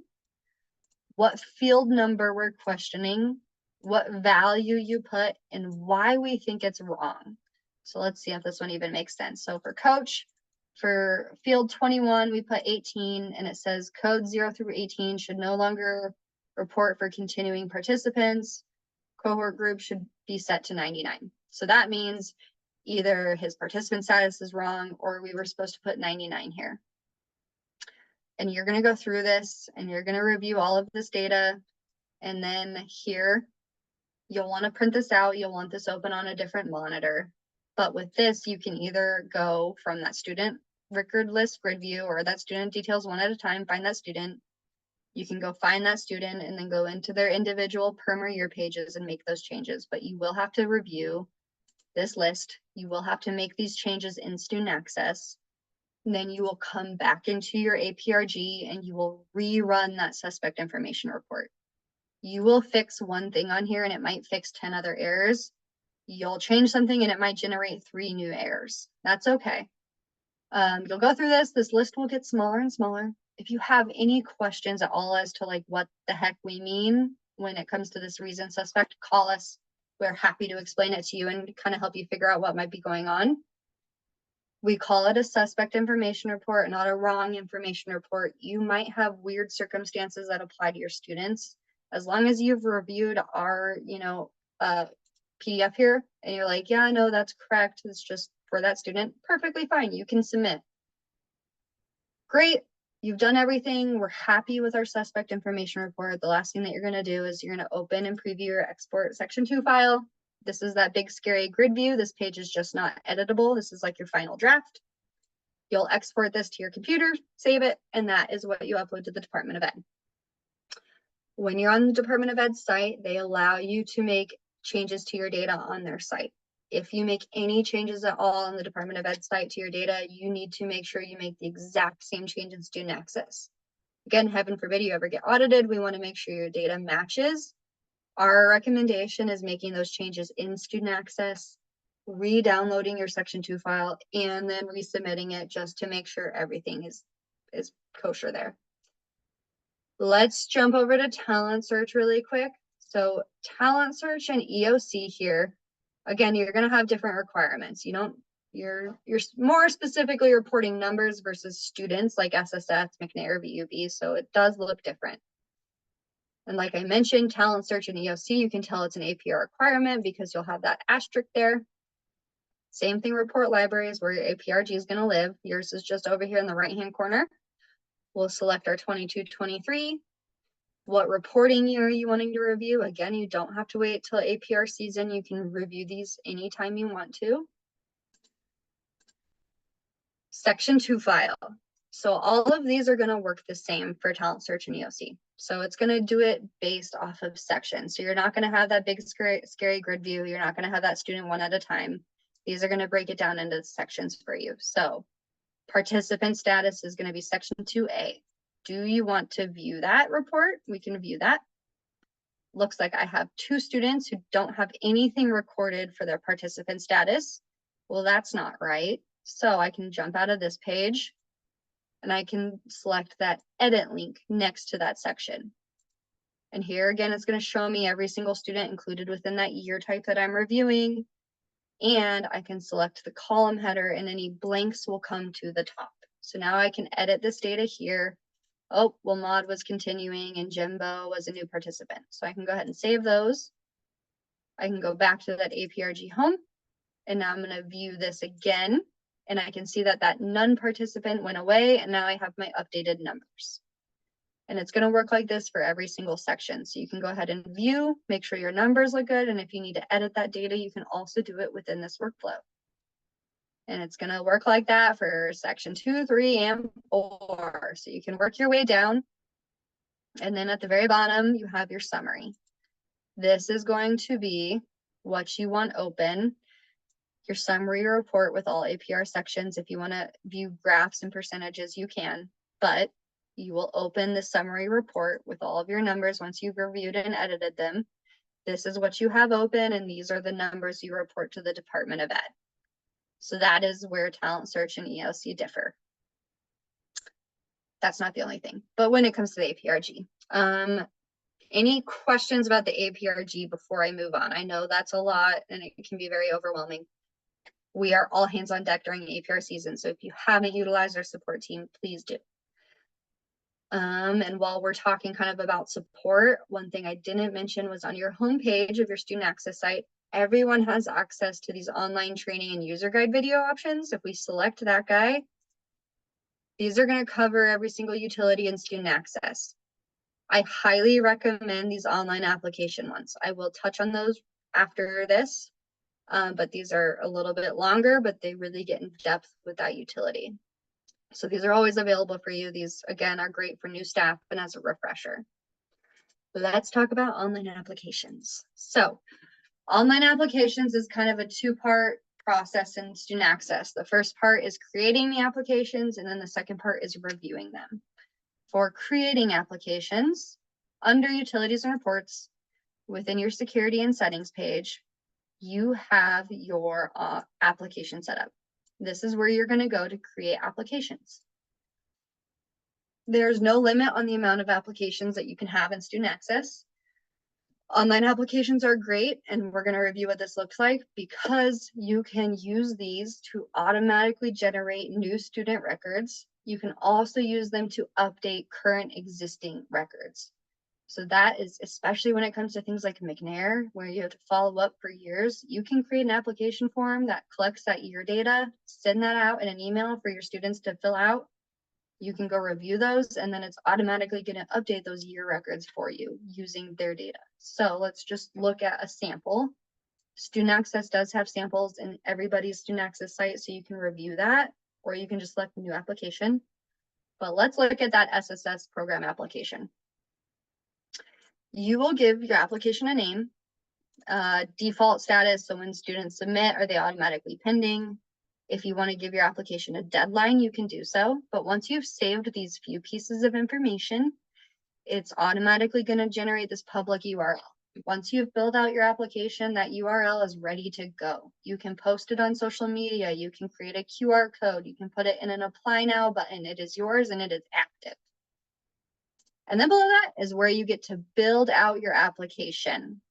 what field number we're questioning, what value you put, and why we think it's wrong. So let's see if this one even makes sense. So for coach, for field 21, we put 18, and it says code 0 through 18 should no longer report for continuing participants. Cohort group should be set to 99. So that means either his participant status is wrong or we were supposed to put 99 here. And you're going to go through this and you're going to review all of this data. And then here, you'll want to print this out. You'll want this open on a different monitor. But with this, you can either go from that student record list grid view or that student details one at a time, find that student. You can go find that student and then go into their individual perm or year pages and make those changes. But you will have to review this list. You will have to make these changes in student access. And then you will come back into your APRG and you will rerun that suspect information report. You will fix one thing on here and it might fix 10 other errors. You'll change something and it might generate 3 new errors. That's okay. You'll go through this list will get smaller and smaller. If you have any questions at all as to like what the heck we mean when it comes to this reason suspect, call us. We're happy to explain it to you and kind of help you figure out what might be going on. We call it a suspect information report, not a wrong information report. You might have weird circumstances that apply to your students. As long as you've reviewed our, PDF here and you're like, yeah, no, that's correct. It's just for that student. Perfectly fine. You can submit. Great. You've done everything. We're happy with our suspect information report. The last thing that you're going to do is you're going to open and preview your export section 2 file. This is that big scary grid view. This page is just not editable. This is like your final draft. You'll export this to your computer, save it, and that is what you upload to the Department of Ed. When you're on the Department of Ed site, they allow you to make changes to your data on their site. If you make any changes at all on the Department of Ed site to your data, you need to make sure you make the exact same change in student access. Again, heaven forbid you ever get audited. We want to make sure your data matches. Our recommendation is making those changes in student access, re-downloading your section 2 file, and then resubmitting it just to make sure everything is kosher there. Let's jump over to talent search really quick. So talent search and EOC here, again, you're going to have different requirements. You're more specifically reporting numbers versus students like SSS, McNair, VUB, so it does look different. And like I mentioned, talent search and EOC, you can tell it's an APR requirement because you'll have that asterisk there. Same thing, report libraries where your APRG is going to live. Yours is just over here in the right-hand corner. We'll select our 22-23. What reporting year are you wanting to review? Again, you don't have to wait till APR season. You can review these anytime you want to. Section 2 file. So all of these are going to work the same for talent search and EOC. So it's going to do it based off of section. So you're not going to have that big scary grid view. You're not going to have that student one at a time. These are going to break it down into sections for you. So participant status is going to be section 2A. Do you want to view that report? We can view that. Looks like I have 2 students who don't have anything recorded for their participant status. Well, that's not right. So I can jump out of this page and I can select that edit link next to that section. And here again, it's going to show me every single student included within that year type that I'm reviewing. And I can select the column header and any blanks will come to the top. So now I can edit this data here. Oh, well, Maud was continuing and Jimbo was a new participant. So I can go ahead and save those. I can go back to that APRG home. And now I'm going to view this again. And I can see that that none participant went away. And now I have my updated numbers. And it's going to work like this for every single section. So you can go ahead and view, make sure your numbers look good. And if you need to edit that data, you can also do it within this workflow. And it's going to work like that for section 2, 3, and 4. So you can work your way down. And then at the very bottom, you have your summary. This is going to be what you want open. Your summary report with all APR sections. If you want to view graphs and percentages, you can, but you will open the summary report with all of your numbers once you've reviewed and edited them. This is what you have open, and these are the numbers you report to the Department of Ed. So that is where Talent Search and ELC differ. That's not the only thing, but when it comes to the APRG, any questions about the APRG before I move on? I know that's a lot and it can be very overwhelming. We are all hands on deck during APR season. So if you haven't utilized our support team, please do. And while we're talking kind of about support, one thing I didn't mention was on your homepage of your student access site, everyone has access to these online training and user guide video options. If we select that guy, these are going to cover every single utility in student access. I highly recommend these online application ones. I will touch on those after this, but these are a little bit longer, but they really get in depth with that utility. So these are always available for you. These, again, are great for new staff and as a refresher. Let's talk about online applications. So online applications is kind of a two-part process in student access. The first part is creating the applications, and then the second part is reviewing them. For creating applications, under utilities and reports, within your security and settings page, you have your application setup. This is where you're going to go to create applications. There's no limit on the amount of applications that you can have in student access. Online applications are great, and we're going to review what this looks like because you can use these to automatically generate new student records. You can also use them to update current existing records. So that is, especially when it comes to things like McNair, where you have to follow up for years, you can create an application form that collects that year data, send that out in an email for your students to fill out. You can go review those, and then it's automatically going to update those year records for you using their data. So let's just look at a sample. Student Access does have samples in everybody's Student Access site, so you can review that, or you can just select new application. But let's look at that SSS program application. You will give your application a name, default status, so when students submit, are they automatically pending? If you want to give your application a deadline, you can do so. But once you've saved these few pieces of information, it's automatically going to generate this public URL. Once you've built out your application, that URL is ready to go. You can post it on social media. You can create a QR code. You can put it in an apply now button. It is yours and it is active. And then below that is where you get to build out your application.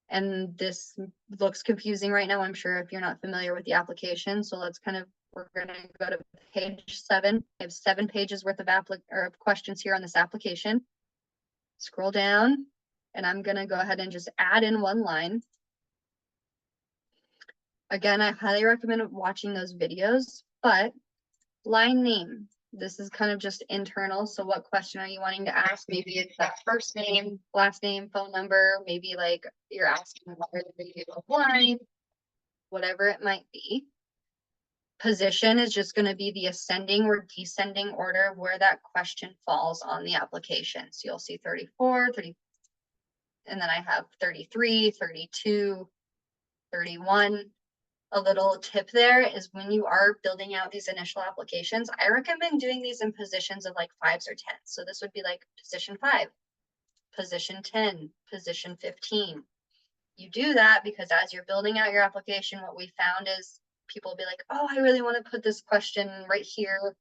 And this looks confusing right now, I'm sure, if you're not familiar with the application. So let's we're going to go to page 7. I have 7 pages worth of questions here on this application. Scroll down, and I'm going to go ahead and just add in one line. Again, I highly recommend watching those videos, but line name. This is kind of just internal. So what question are you wanting to ask? Maybe it's that first name, last name, phone number. Maybe like you're asking where the video line, whatever it might be. Position is just going to be the ascending or descending order of where that question falls on the application. So you'll see 34, 30, and then I have 33, 32, 31. A little tip there is when you are building out these initial applications, I recommend doing these in positions of like 5s or 10s. So this would be like position 5, position 10, position 15. You do that because as you're building out your application, what we found is people will be like, oh, I really want to put this question right here,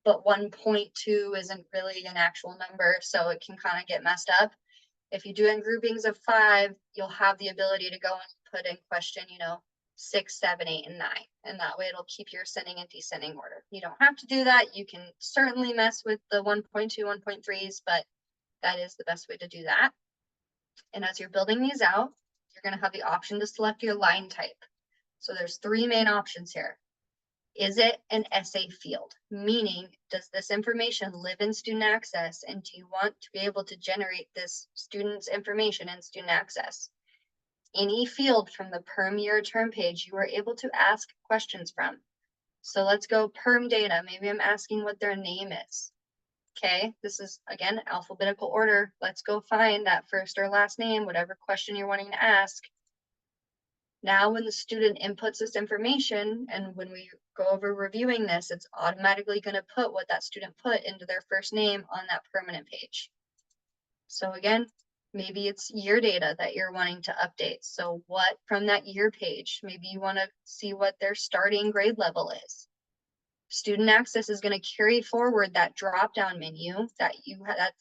but 1.2 isn't really an actual number, so it can kind of get messed up. If you do in groupings of 5, you'll have the ability to go and put in question, 6, 7, 8, and 9. And that way it'll keep your ascending and descending order. You don't have to do that. You can certainly mess with the 1.2, 1.3s, but that is the best way to do that. And as you're building these out, you're going to have the option to select your line type. So there's 3 main options here. Is it an essay field? Meaning, does this information live in student access? And do you want to be able to generate this student's information in student access? Any field from the perm year term page, you are able to ask questions from. So let's go perm data. Maybe I'm asking what their name is. Okay, this is again alphabetical order. Let's go find that first or last name, whatever question you're wanting to ask. Now, when the student inputs this information, and when we go over reviewing this, it's automatically going to put what that student put into their first name on that permanent page. So again, maybe it's year data that you're wanting to update. So what from that year page, maybe you want to see what their starting grade level is. Student access is going to carry forward that drop-down menu that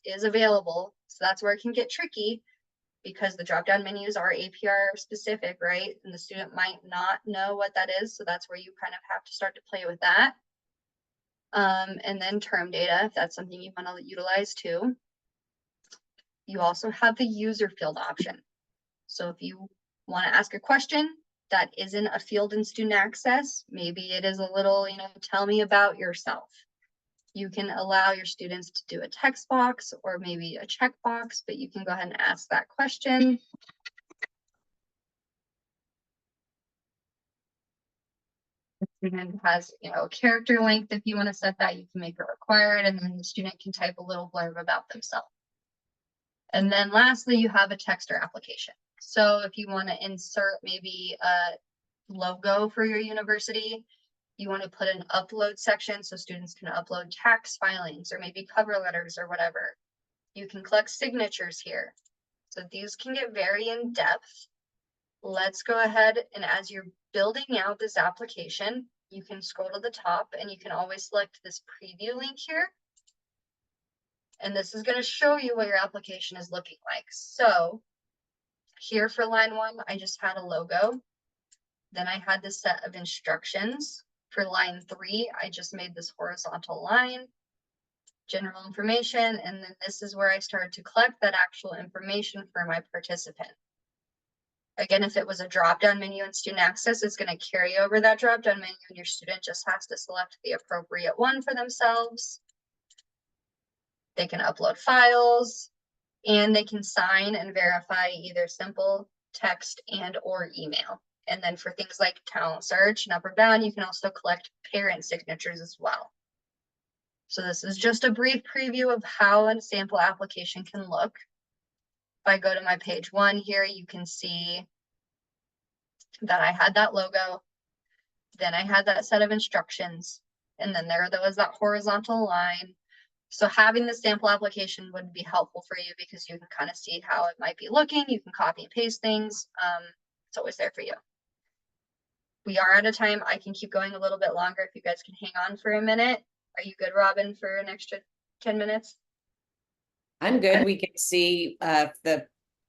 is available. So that's where it can get tricky, because the drop-down menus are APR specific, right? And the student might not know what that is. So that's where you kind of have to start to play with that. And then term data, if that's something you want to utilize too. You also have the user field option. So if you want to ask a question that isn't a field in student access, maybe it is a little, tell me about yourself. You can allow your students to do a text box or maybe a checkbox, but you can go ahead and ask that question. The student has, a character length. If you want to set that, you can make it required, and then the student can type a little blurb about themselves. And then lastly, you have a texter application. So if you want to insert maybe a logo for your university, you want to put an upload section so students can upload tax filings or maybe cover letters or whatever. You can collect signatures here. So these can get very in depth. Let's go ahead, and as you're building out this application, you can scroll to the top and you can always select this preview link here. And this is going to show you what your application is looking like. So here for line 1, I just had a logo. Then I had this set of instructions. For line 3, I just made this horizontal line, general information, and then this is where I started to collect that actual information for my participant. Again, if it was a drop-down menu in student access, it's going to carry over that drop-down menu, and your student just has to select the appropriate one for themselves. They can upload files, and they can sign and verify either simple text and or email. And then for things like talent search and up or down, you can also collect parent signatures as well. So this is just a brief preview of how a sample application can look. If I go to my page 1 here, you can see that I had that logo, then I had that set of instructions, and then there was that horizontal line. So having the sample application would be helpful for you because you can kind of see how it might be looking. You can copy and paste things. It's always there for you. We are out of time. I can keep going a little bit longer if you guys can hang on for a minute. Are you good, Robin, for an extra 10 minutes? I'm good. We can see the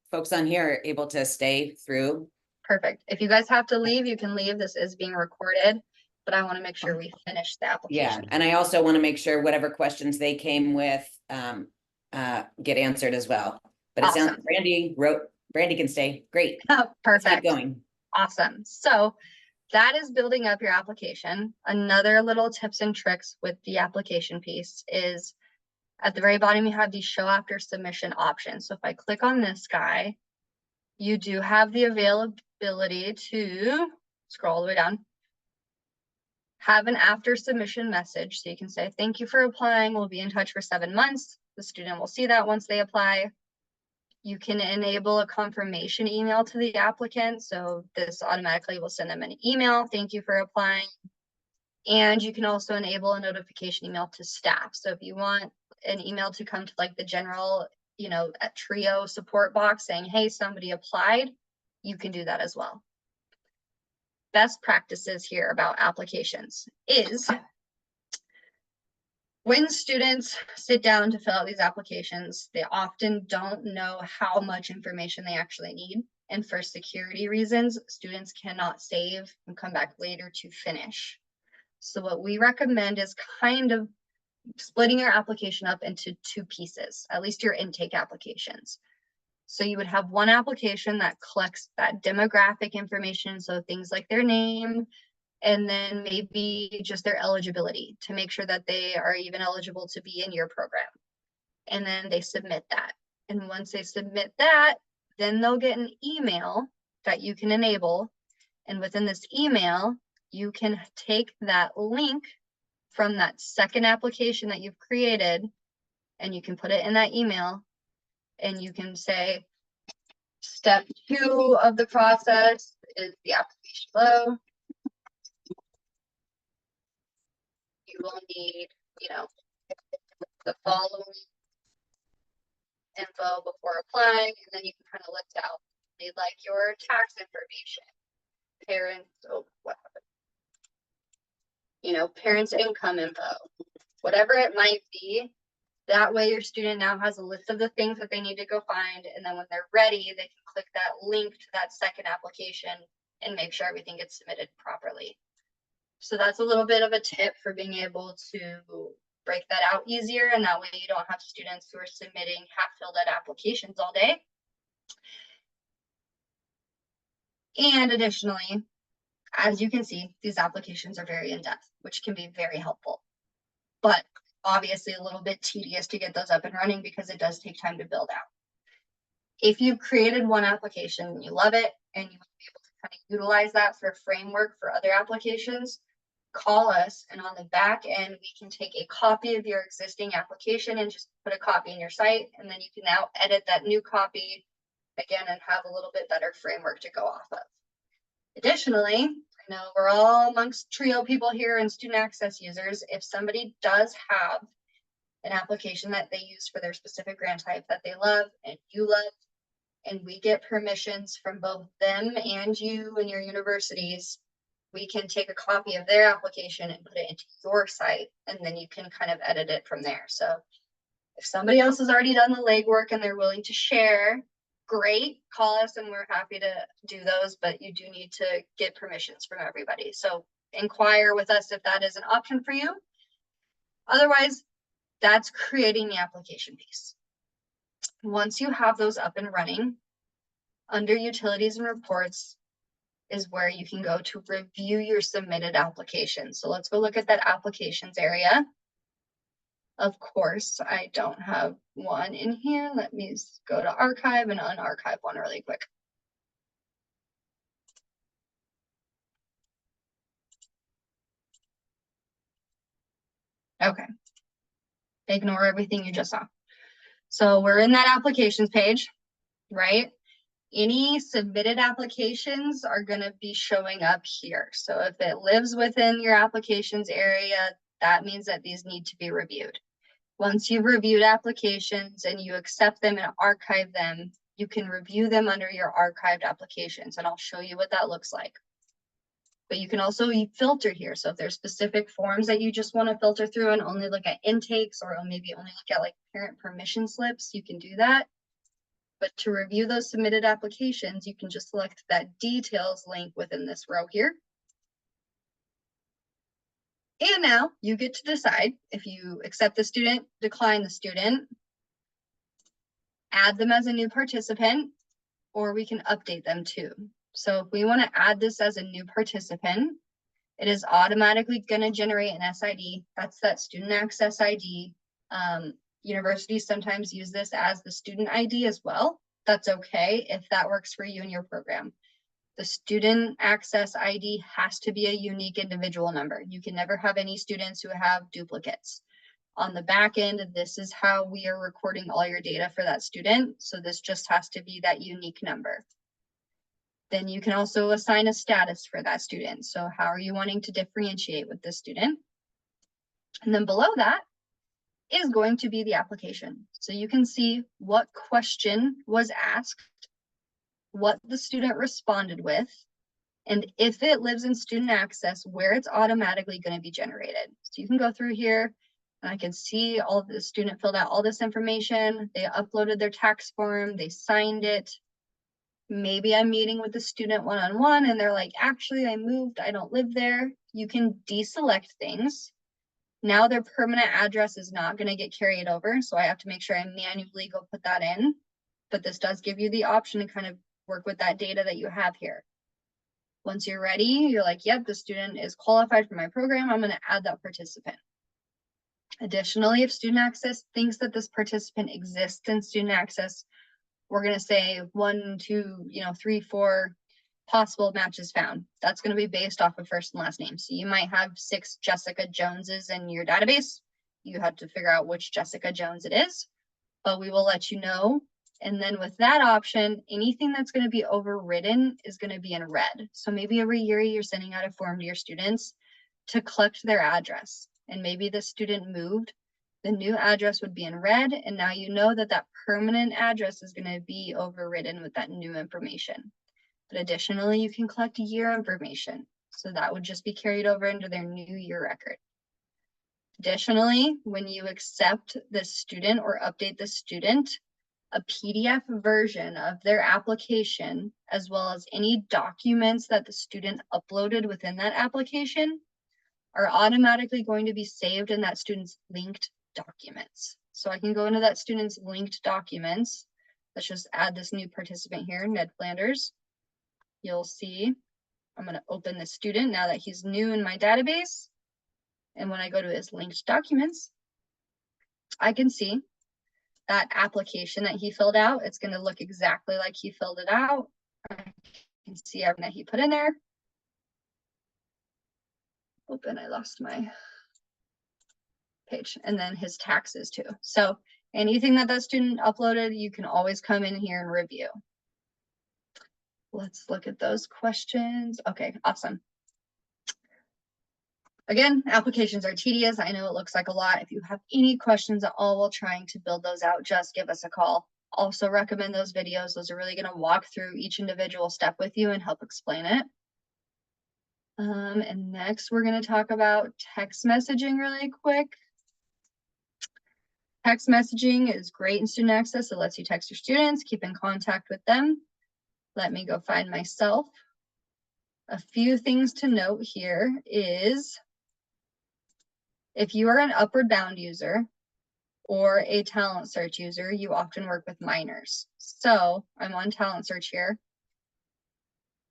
folks on here are able to stay through. Perfect. If you guys have to leave, you can leave. This is being recorded, but I want to make sure we finish the application. Yeah, and I also want to make sure whatever questions they came with get answered as well. But it sounds Brandy can stay. Great. Perfect. Keep going. Awesome. So that is building up your application. Another little tips and tricks with the application piece is at the very bottom, you have the show after submission option. So if I click on this guy, you do have the availability to scroll all the way down, have an after submission message. So you can say, thank you for applying. We'll be in touch for 7 months. The student will see that once they apply. You can enable a confirmation email to the applicant. So this automatically will send them an email. Thank you for applying. And you can also enable a notification email to staff. So if you want an email to come to like the general, at Trio support box saying, hey, somebody applied, you can do that as well. Best practices here about applications is when students sit down to fill out these applications, they often don't know how much information they actually need. And for security reasons, students cannot save and come back later to finish. So what we recommend is kind of splitting your application up into 2 pieces, at least your intake applications. So you would have one application that collects that demographic information, so things like their name and then maybe just their eligibility to make sure that they are even eligible to be in your program. And then they submit that. And once they submit that, then they'll get an email that you can enable. And within this email, you can take that link from that second application that you've created, and you can put it in that email, and you can say, step 2 of the process is the application below. You will need, the following info before applying, and then you can kind of list out. Need like your tax information, parents, parents' income info, whatever it might be. That way your student now has a list of the things that they need to go find, and then when they're ready, they can click that link to that second application and make sure everything gets submitted properly. So that's a little bit of a tip for being able to break that out easier, and that way you don't have students who are submitting half-filled out applications all day. And additionally, as you can see, these applications are very in-depth, which can be very helpful, but obviously a little bit tedious to get those up and running because it does take time to build out. If you've created one application and you love it and you want to be able to kind of utilize that for a framework for other applications, call us, and on the back end, we can take a copy of your existing application and just put a copy in your site, and then you can now edit that new copy again and have a little bit better framework to go off of. Additionally, I know we're all amongst TRIO people here and student access users. If somebody does have an application that they use for their specific grant type that they love and you love, and we get permissions from both them and you and your universities, we can take a copy of their application and put it into your site, and then you can kind of edit it from there. So if somebody else has already done the legwork and they're willing to share, great, call us and we're happy to do those, but you do need to get permissions from everybody. So inquire with us if that is an option for you. Otherwise, that's creating the application piece. Once you have those up and running, under utilities and reports is where you can go to review your submitted application. So let's go look at that applications area. Of course, I don't have one in here. Let me go to archive and unarchive one really quick. Okay. Ignore everything you just saw. So we're in that applications page, right? Any submitted applications are going to be showing up here. So if it lives within your applications area, that means that these need to be reviewed. Once you've reviewed applications and you accept them and archive them, you can review them under your archived applications, and I'll show you what that looks like. But you can also filter here. So if there's specific forms that you just want to filter through and only look at intakes, or maybe only look at like parent permission slips, you can do that. But to review those submitted applications, you can just select that details link within this row here. And now you get to decide if you accept the student, decline the student, add them as a new participant, or we can update them too. So if we want to add this as a new participant, it is automatically going to generate an SID. That's that student access ID. Universities sometimes use this as the student ID as well. That's okay if that works for you in your program. The student access ID has to be a unique individual number. You can never have any students who have duplicates. On the back end, this is how we are recording all your data for that student. So this just has to be that unique number. Then you can also assign a status for that student. So how are you wanting to differentiate with this student? And then below that is going to be the application. So you can see what question was asked, what the student responded with, and if it lives in student access, where it's automatically going to be generated. So you can go through here and I can see all of the student filled out all this information. They uploaded their tax form, they signed it. Maybe I'm meeting with the student one-on-one and they're like, actually, I moved, I don't live there. You can deselect things. Now their permanent address is not going to get carried over, so I have to make sure I manually go put that in. But this does give you the option to kind of work with that data that you have here. Once you're ready, you're like, yep, the student is qualified for my program. I'm going to add that participant. Additionally, if student access thinks that this participant exists in student access, we're going to say 1, 2, 3, 4 possible matches found. That's going to be based off of first and last name. So you might have 6 Jessica Joneses in your database. You have to figure out which Jessica Jones it is, but we will let you know. And then with that option, anything that's going to be overridden is going to be in red. So maybe every year you're sending out a form to your students to collect their address. And maybe the student moved, the new address would be in red. And now you know that that permanent address is going to be overridden with that new information. But additionally, you can collect year information. So that would just be carried over into their new year record. Additionally, when you accept the student or update the student, a PDF version of their application, as well as any documents that the student uploaded within that application, are automatically going to be saved in that student's linked documents. So I can go into that student's linked documents. Let's just add this new participant here, Ned Flanders. You'll see, I'm going to open the student now that he's new in my database. And when I go to his linked documents, I can see that application that he filled out. It's going to look exactly like he filled it out. I can see everything that he put in there. Open, I lost my page. And then his taxes too. So anything that that student uploaded, you can always come in here and review. Let's look at those questions. Okay, awesome. Again, applications are tedious. I know it looks like a lot. If you have any questions at all while trying to build those out, just give us a call. Also recommend those videos. Those are really going to walk through each individual step with you and help explain it. And next we're going to talk about text messaging really quick. Text messaging is great in student access. It lets you text your students, keep in contact with them. Let me go find myself. A few things to note here is if you are an Upward Bound user or a Talent Search user, you often work with minors. So I'm on Talent Search here.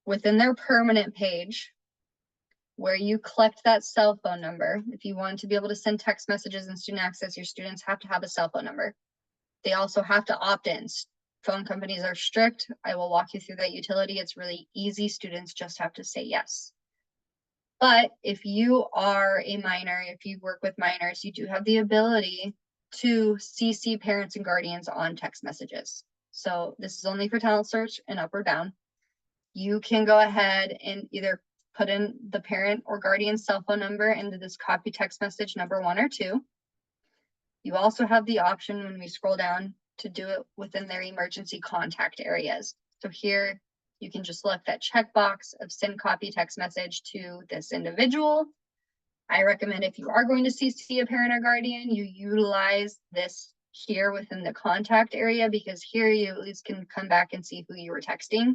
Within their permanent page, where you collect that cell phone number, if you want to be able to send text messages in student access, your students have to have a cell phone number. They also have to opt in. Phone companies are strict. I will walk you through that utility. It's really easy. Students just have to say yes. But if you are a minor, if you work with minors, you do have the ability to CC parents and guardians on text messages. So this is only for Talent Search and Upward Bound. You can go ahead and either put in the parent or guardian's cell phone number into this copy text message number 1 or 2. You also have the option when we scroll down to do it within their emergency contact areas. So here you can just select that checkbox of send copy text message to this individual. I recommend if you are going to CC a parent or guardian, you utilize this here within the contact area, because here you at least can come back and see who you were texting,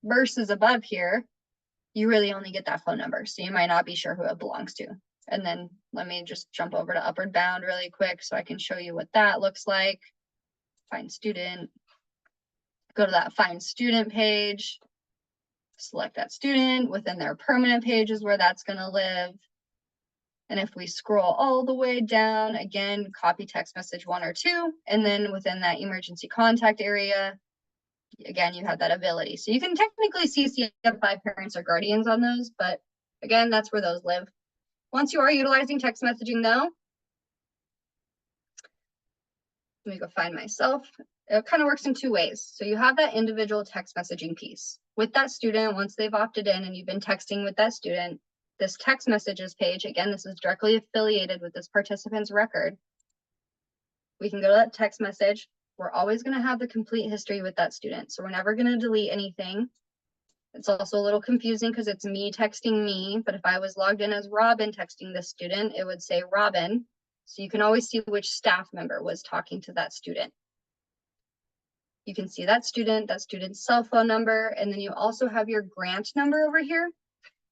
versus above here, you really only get that phone number. So you might not be sure who it belongs to. And then let me just jump over to Upward Bound really quick so I can show you what that looks like. Find student, go to that find student page, select that student. Within their permanent page is where that's going to live. And if we scroll all the way down, again, copy text message 1 or 2, and then within that emergency contact area, again, you have that ability. So you can technically CC up 5 parents or guardians on those, but again, that's where those live. Once you are utilizing text messaging though, let me go find myself. It kind of works in 2 ways. So you have that individual text messaging piece. With that student, once they've opted in and you've been texting with that student, this text messages page, again, this is directly affiliated with this participant's record. We can go to that text message. We're always going to have the complete history with that student. So we're never going to delete anything. It's also a little confusing because it's me texting me, but if I was logged in as Robin texting this student, it would say Robin. So you can always see which staff member was talking to that student. You can see that student's cell phone number, and then you also have your grant number over here.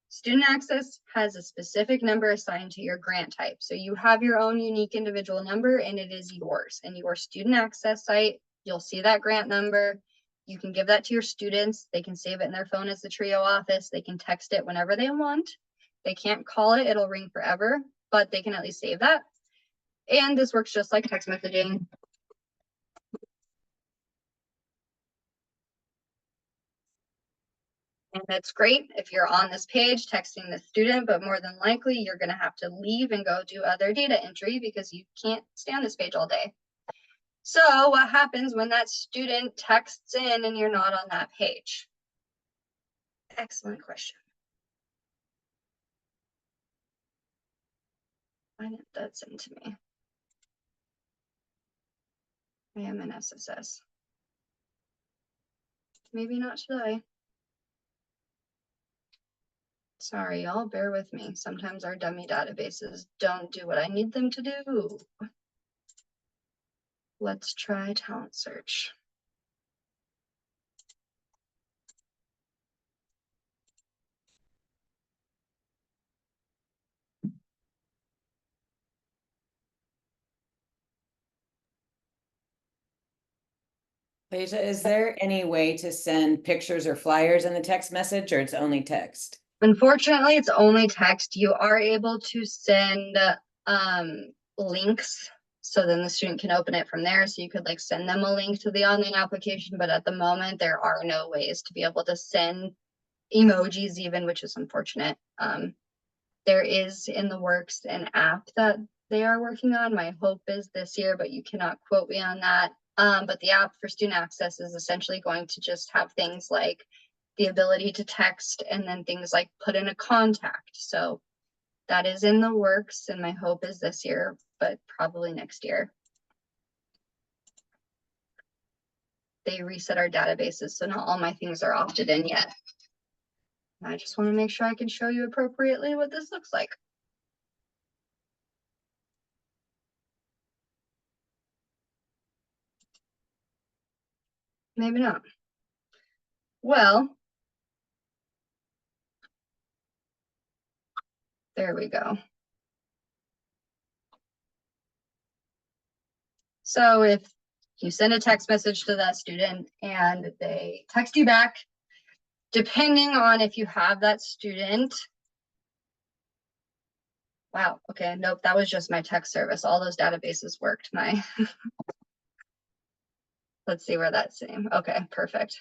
Student Access has a specific number assigned to your grant type. So you have your own unique individual number and it is yours. And your Student Access site, you'll see that grant number. You can give that to your students. They can save it in their phone as the Trio office. They can text it whenever they want. They can't call it, it'll ring forever, but they can at least save that. And this works just like text messaging. And that's great if you're on this page texting the student, but more than likely you're going to have to leave and go do other data entry because you can't stay on this page all day. So what happens when that student texts in and you're not on that page? Excellent question. Why didn't that send to me? I am in SSS. Maybe not today. Sorry, y'all, bear with me. Sometimes our dummy databases don't do what I need them to do. Let's try talent search. Claysa, is there any way to send pictures or flyers in the text message, or it's only text? Unfortunately, it's only text. You are able to send links, so then the student can open it from there. So you could like send them a link to the online application, but at the moment there are no ways to be able to send emojis even, which is unfortunate. There is in the works an app that they are working on. My hope is this year, but you cannot quote me on that. But the app for student access is essentially going to just have things like the ability to text and then things like put in a contact. So that is in the works, and my hope is this year, but probably next year. They reset our databases, so not all my things are opted in yet. I just want to make sure I can show you appropriately what this looks like. Maybe not. Well, there we go. So if you send a text message to that student and they text you back, depending on if you have that student. Wow, okay, nope, that was just my text service. All those databases worked. Let's see where that's same. Okay, perfect.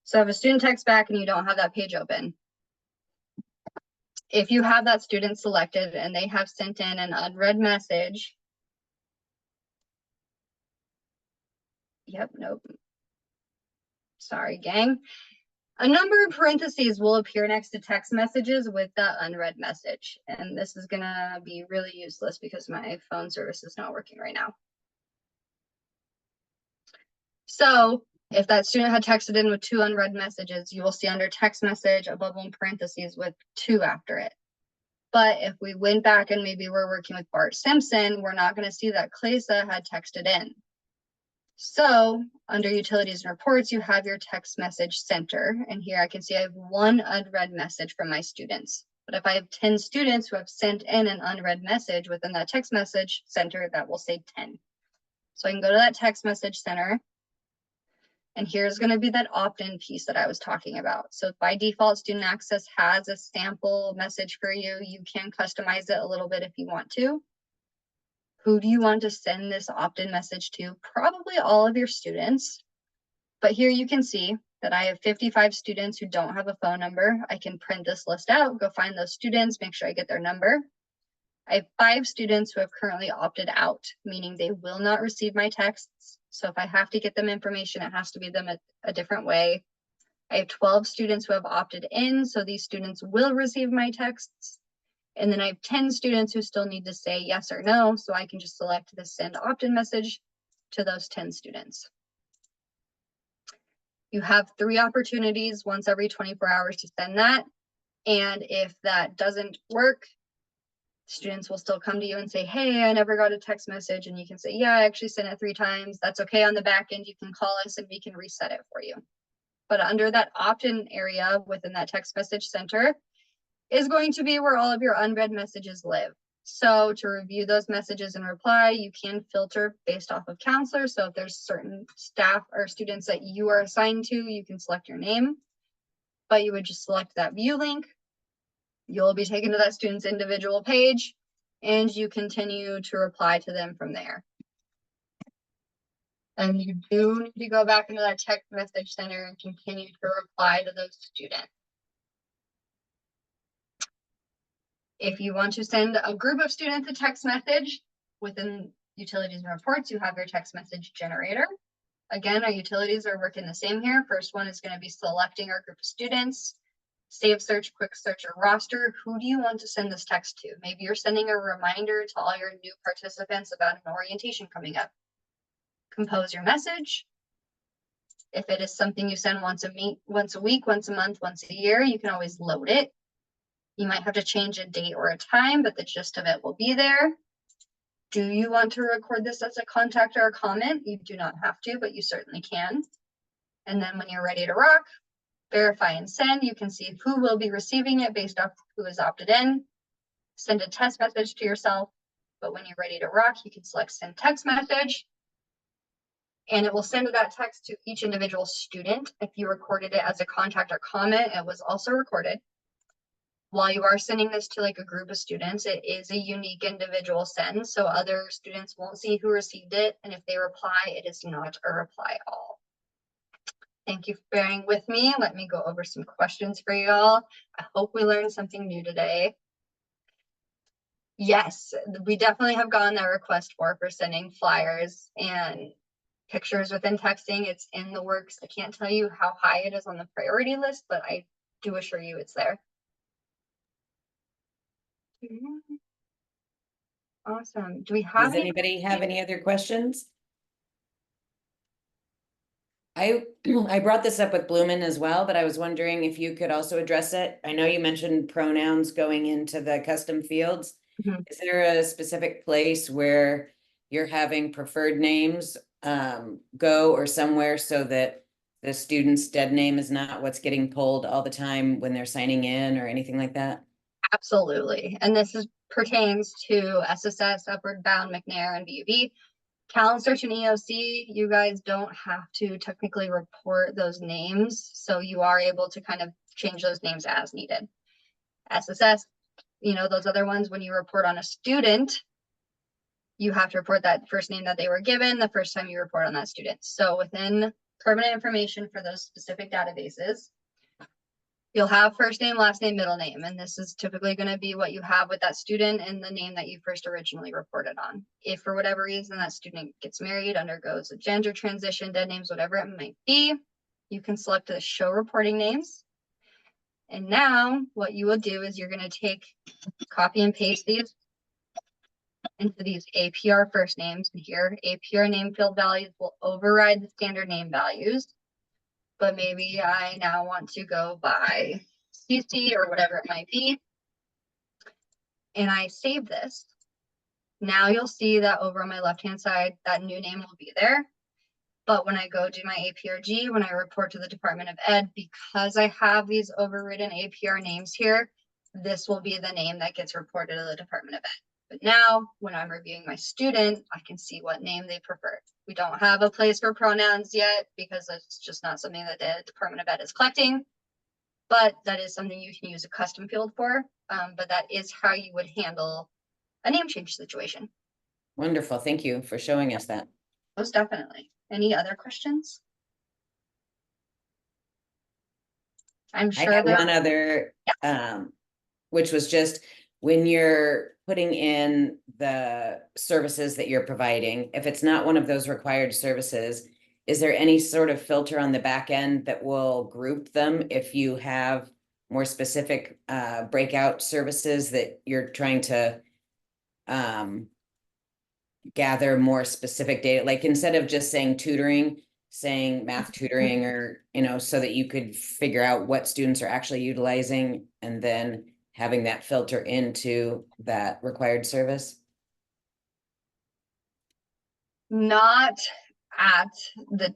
So if a student texts back and you don't have that page open, if you have that student selected and they have sent in an unread message, yep, nope. Sorry, gang. A number of parentheses will appear next to text messages with that unread message. And this is gonna be really useless because my phone service is not working right now. So if that student had texted in with 2 unread messages, you will see under text message a bubble in parentheses with 2 after it. But if we went back and maybe we're working with Bart Simpson, we're not going to see that Claysa had texted in. So under utilities and reports, you have your text message center. And here I can see I have 1 unread message from my students. But if I have 10 students who have sent in an unread message within that text message center, that will say 10. So I can go to that text message center. And here's going to be that opt-in piece that I was talking about. So by default, Student Access has a sample message for you. You can customize it a little bit if you want to. Who do you want to send this opt-in message to? Probably all of your students. But here you can see that I have 55 students who don't have a phone number. I can print this list out, go find those students, make sure I get their number. I have 5 students who have currently opted out, meaning they will not receive my texts. So if I have to get them information, it has to be them a different way. I have 12 students who have opted in, so these students will receive my texts. And then I have 10 students who still need to say yes or no, so I can just select the send opt-in message to those 10 students. You have 3 opportunities once every 24 hours to send that. And if that doesn't work, students will still come to you and say, hey, I never got a text message. And you can say, yeah, I actually sent it 3 times. That's okay. On the back end, you can call us and we can reset it for you. But under that opt-in area within that text message center is going to be where all of your unread messages live. So to review those messages and reply, you can filter based off of counselor. So if there's certain staff or students that you are assigned to, you can select your name, but you would just select that view link. You'll be taken to that student's individual page and you continue to reply to them from there. And you do need to go back into that text message center and continue to reply to those students. If you want to send a group of students a text message within utilities and reports, you have your text message generator. Again, our utilities are working the same here. First one is going to be selecting our group of students, save search, quick search, or roster. Who do you want to send this text to? Maybe you're sending a reminder to all your new participants about an orientation coming up. Compose your message. If it is something you send once a week, once a month, once a year, you can always load it. You might have to change a date or a time, but the gist of it will be there. Do you want to record this as a contact or a comment? You do not have to, but you certainly can. And then when you're ready to rock, verify and send. You can see who will be receiving it based off who is opted in. Send a test message to yourself, but when you're ready to rock, you can select send text message. And it will send that text to each individual student. If you recorded it as a contact or comment, it was also recorded. While you are sending this to like a group of students, it is a unique individual send, so other students won't see who received it, and if they reply, it is not a reply all. Thank you for bearing with me. Let me go over some questions for y'all. I hope we learned something new today. Yes, we definitely have gotten that request for sending flyers and pictures within texting. It's in the works. I can't tell you how high it is on the priority list, but I do assure you it's there. Awesome. Do we have Does anybody have any other questions? I brought this up with Bloomin as well, but I was wondering if you could also address it. I know you mentioned pronouns going into the custom fields. Mhm. Is there a specific place where you're having preferred names go or somewhere so that the student's dead name is not what's getting pulled all the time when they're signing in or anything like that? Absolutely. And this pertains to SSS, Upward Bound, McNair, and BUB. Talent Search and EOC, you guys don't have to technically report those names. So you are able to kind of change those names as needed. SSS, you know, those other ones, when you report on a student, you have to report that first name that they were given the first time you report on that student. So within permanent information for those specific databases, you'll have first name, last name, middle name, and this is typically going to be what you have with that student and the name that you first originally reported on. If for whatever reason that student gets married, undergoes a gender transition, dead names, whatever it might be, you can select the show reporting names. And now what you will do is you're going to take, copy and paste these into these APR first names. And here, APR name field values will override the standard name values. But maybe I now want to go by CC or whatever it might be. And I save this. Now you'll see that over on my left-hand side, that new name will be there. But when I go do my APRG, when I report to the Department of Ed, because I have these overridden APR names here, this will be the name that gets reported to the Department of Ed. But now when I'm reviewing my student, I can see what name they prefer. We don't have a place for pronouns yet because it's just not something that the Department of Ed is collecting, but that is something you can use a custom field for. But that is how you would handle a name change situation. Wonderful. Thank you for showing us that. Most definitely. Any other questions? I'm I sure have there one other, which was just when you're putting in the services that you're providing, if it's not one of those required services, is there any sort of filter on the back end that will group them if you have more specific breakout services that you're trying to gather more specific data? Like instead of just saying tutoring, saying math tutoring, or, you know, so that you could figure out what students are actually utilizing and then having that filter into that required service? not at the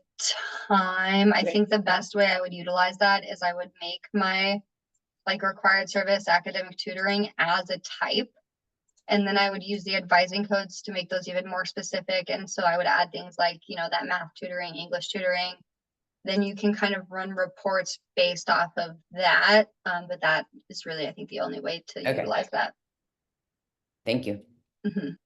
time. I think the best way I would utilize that is I would make my like required service academic tutoring as a type. And then I would use the advising codes to make those even more specific. And so I would add things like, you know, that math tutoring, English tutoring. Then you can kind of run reports based off of that. But that is really, I think, the only way to Okay. utilize that. Thank you. Mhm.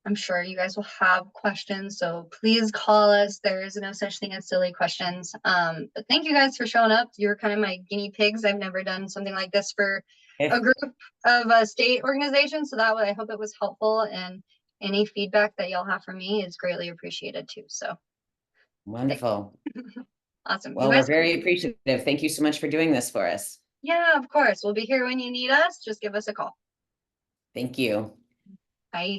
I'm sure you guys will have questions, so please call us. There is no such thing as silly questions. But thank you guys for showing up. You're kind of my guinea pigs. I've never done something like this for a group of a state organization, so that way I hope it was helpful, and any feedback that y'all have for me is greatly appreciated too. So Wonderful. awesome. Well, You we're guys, very appreciative. Thank you so much for doing this for us. yeah, of course. We'll be here when you need us. Just give us a call. Thank you. Bye.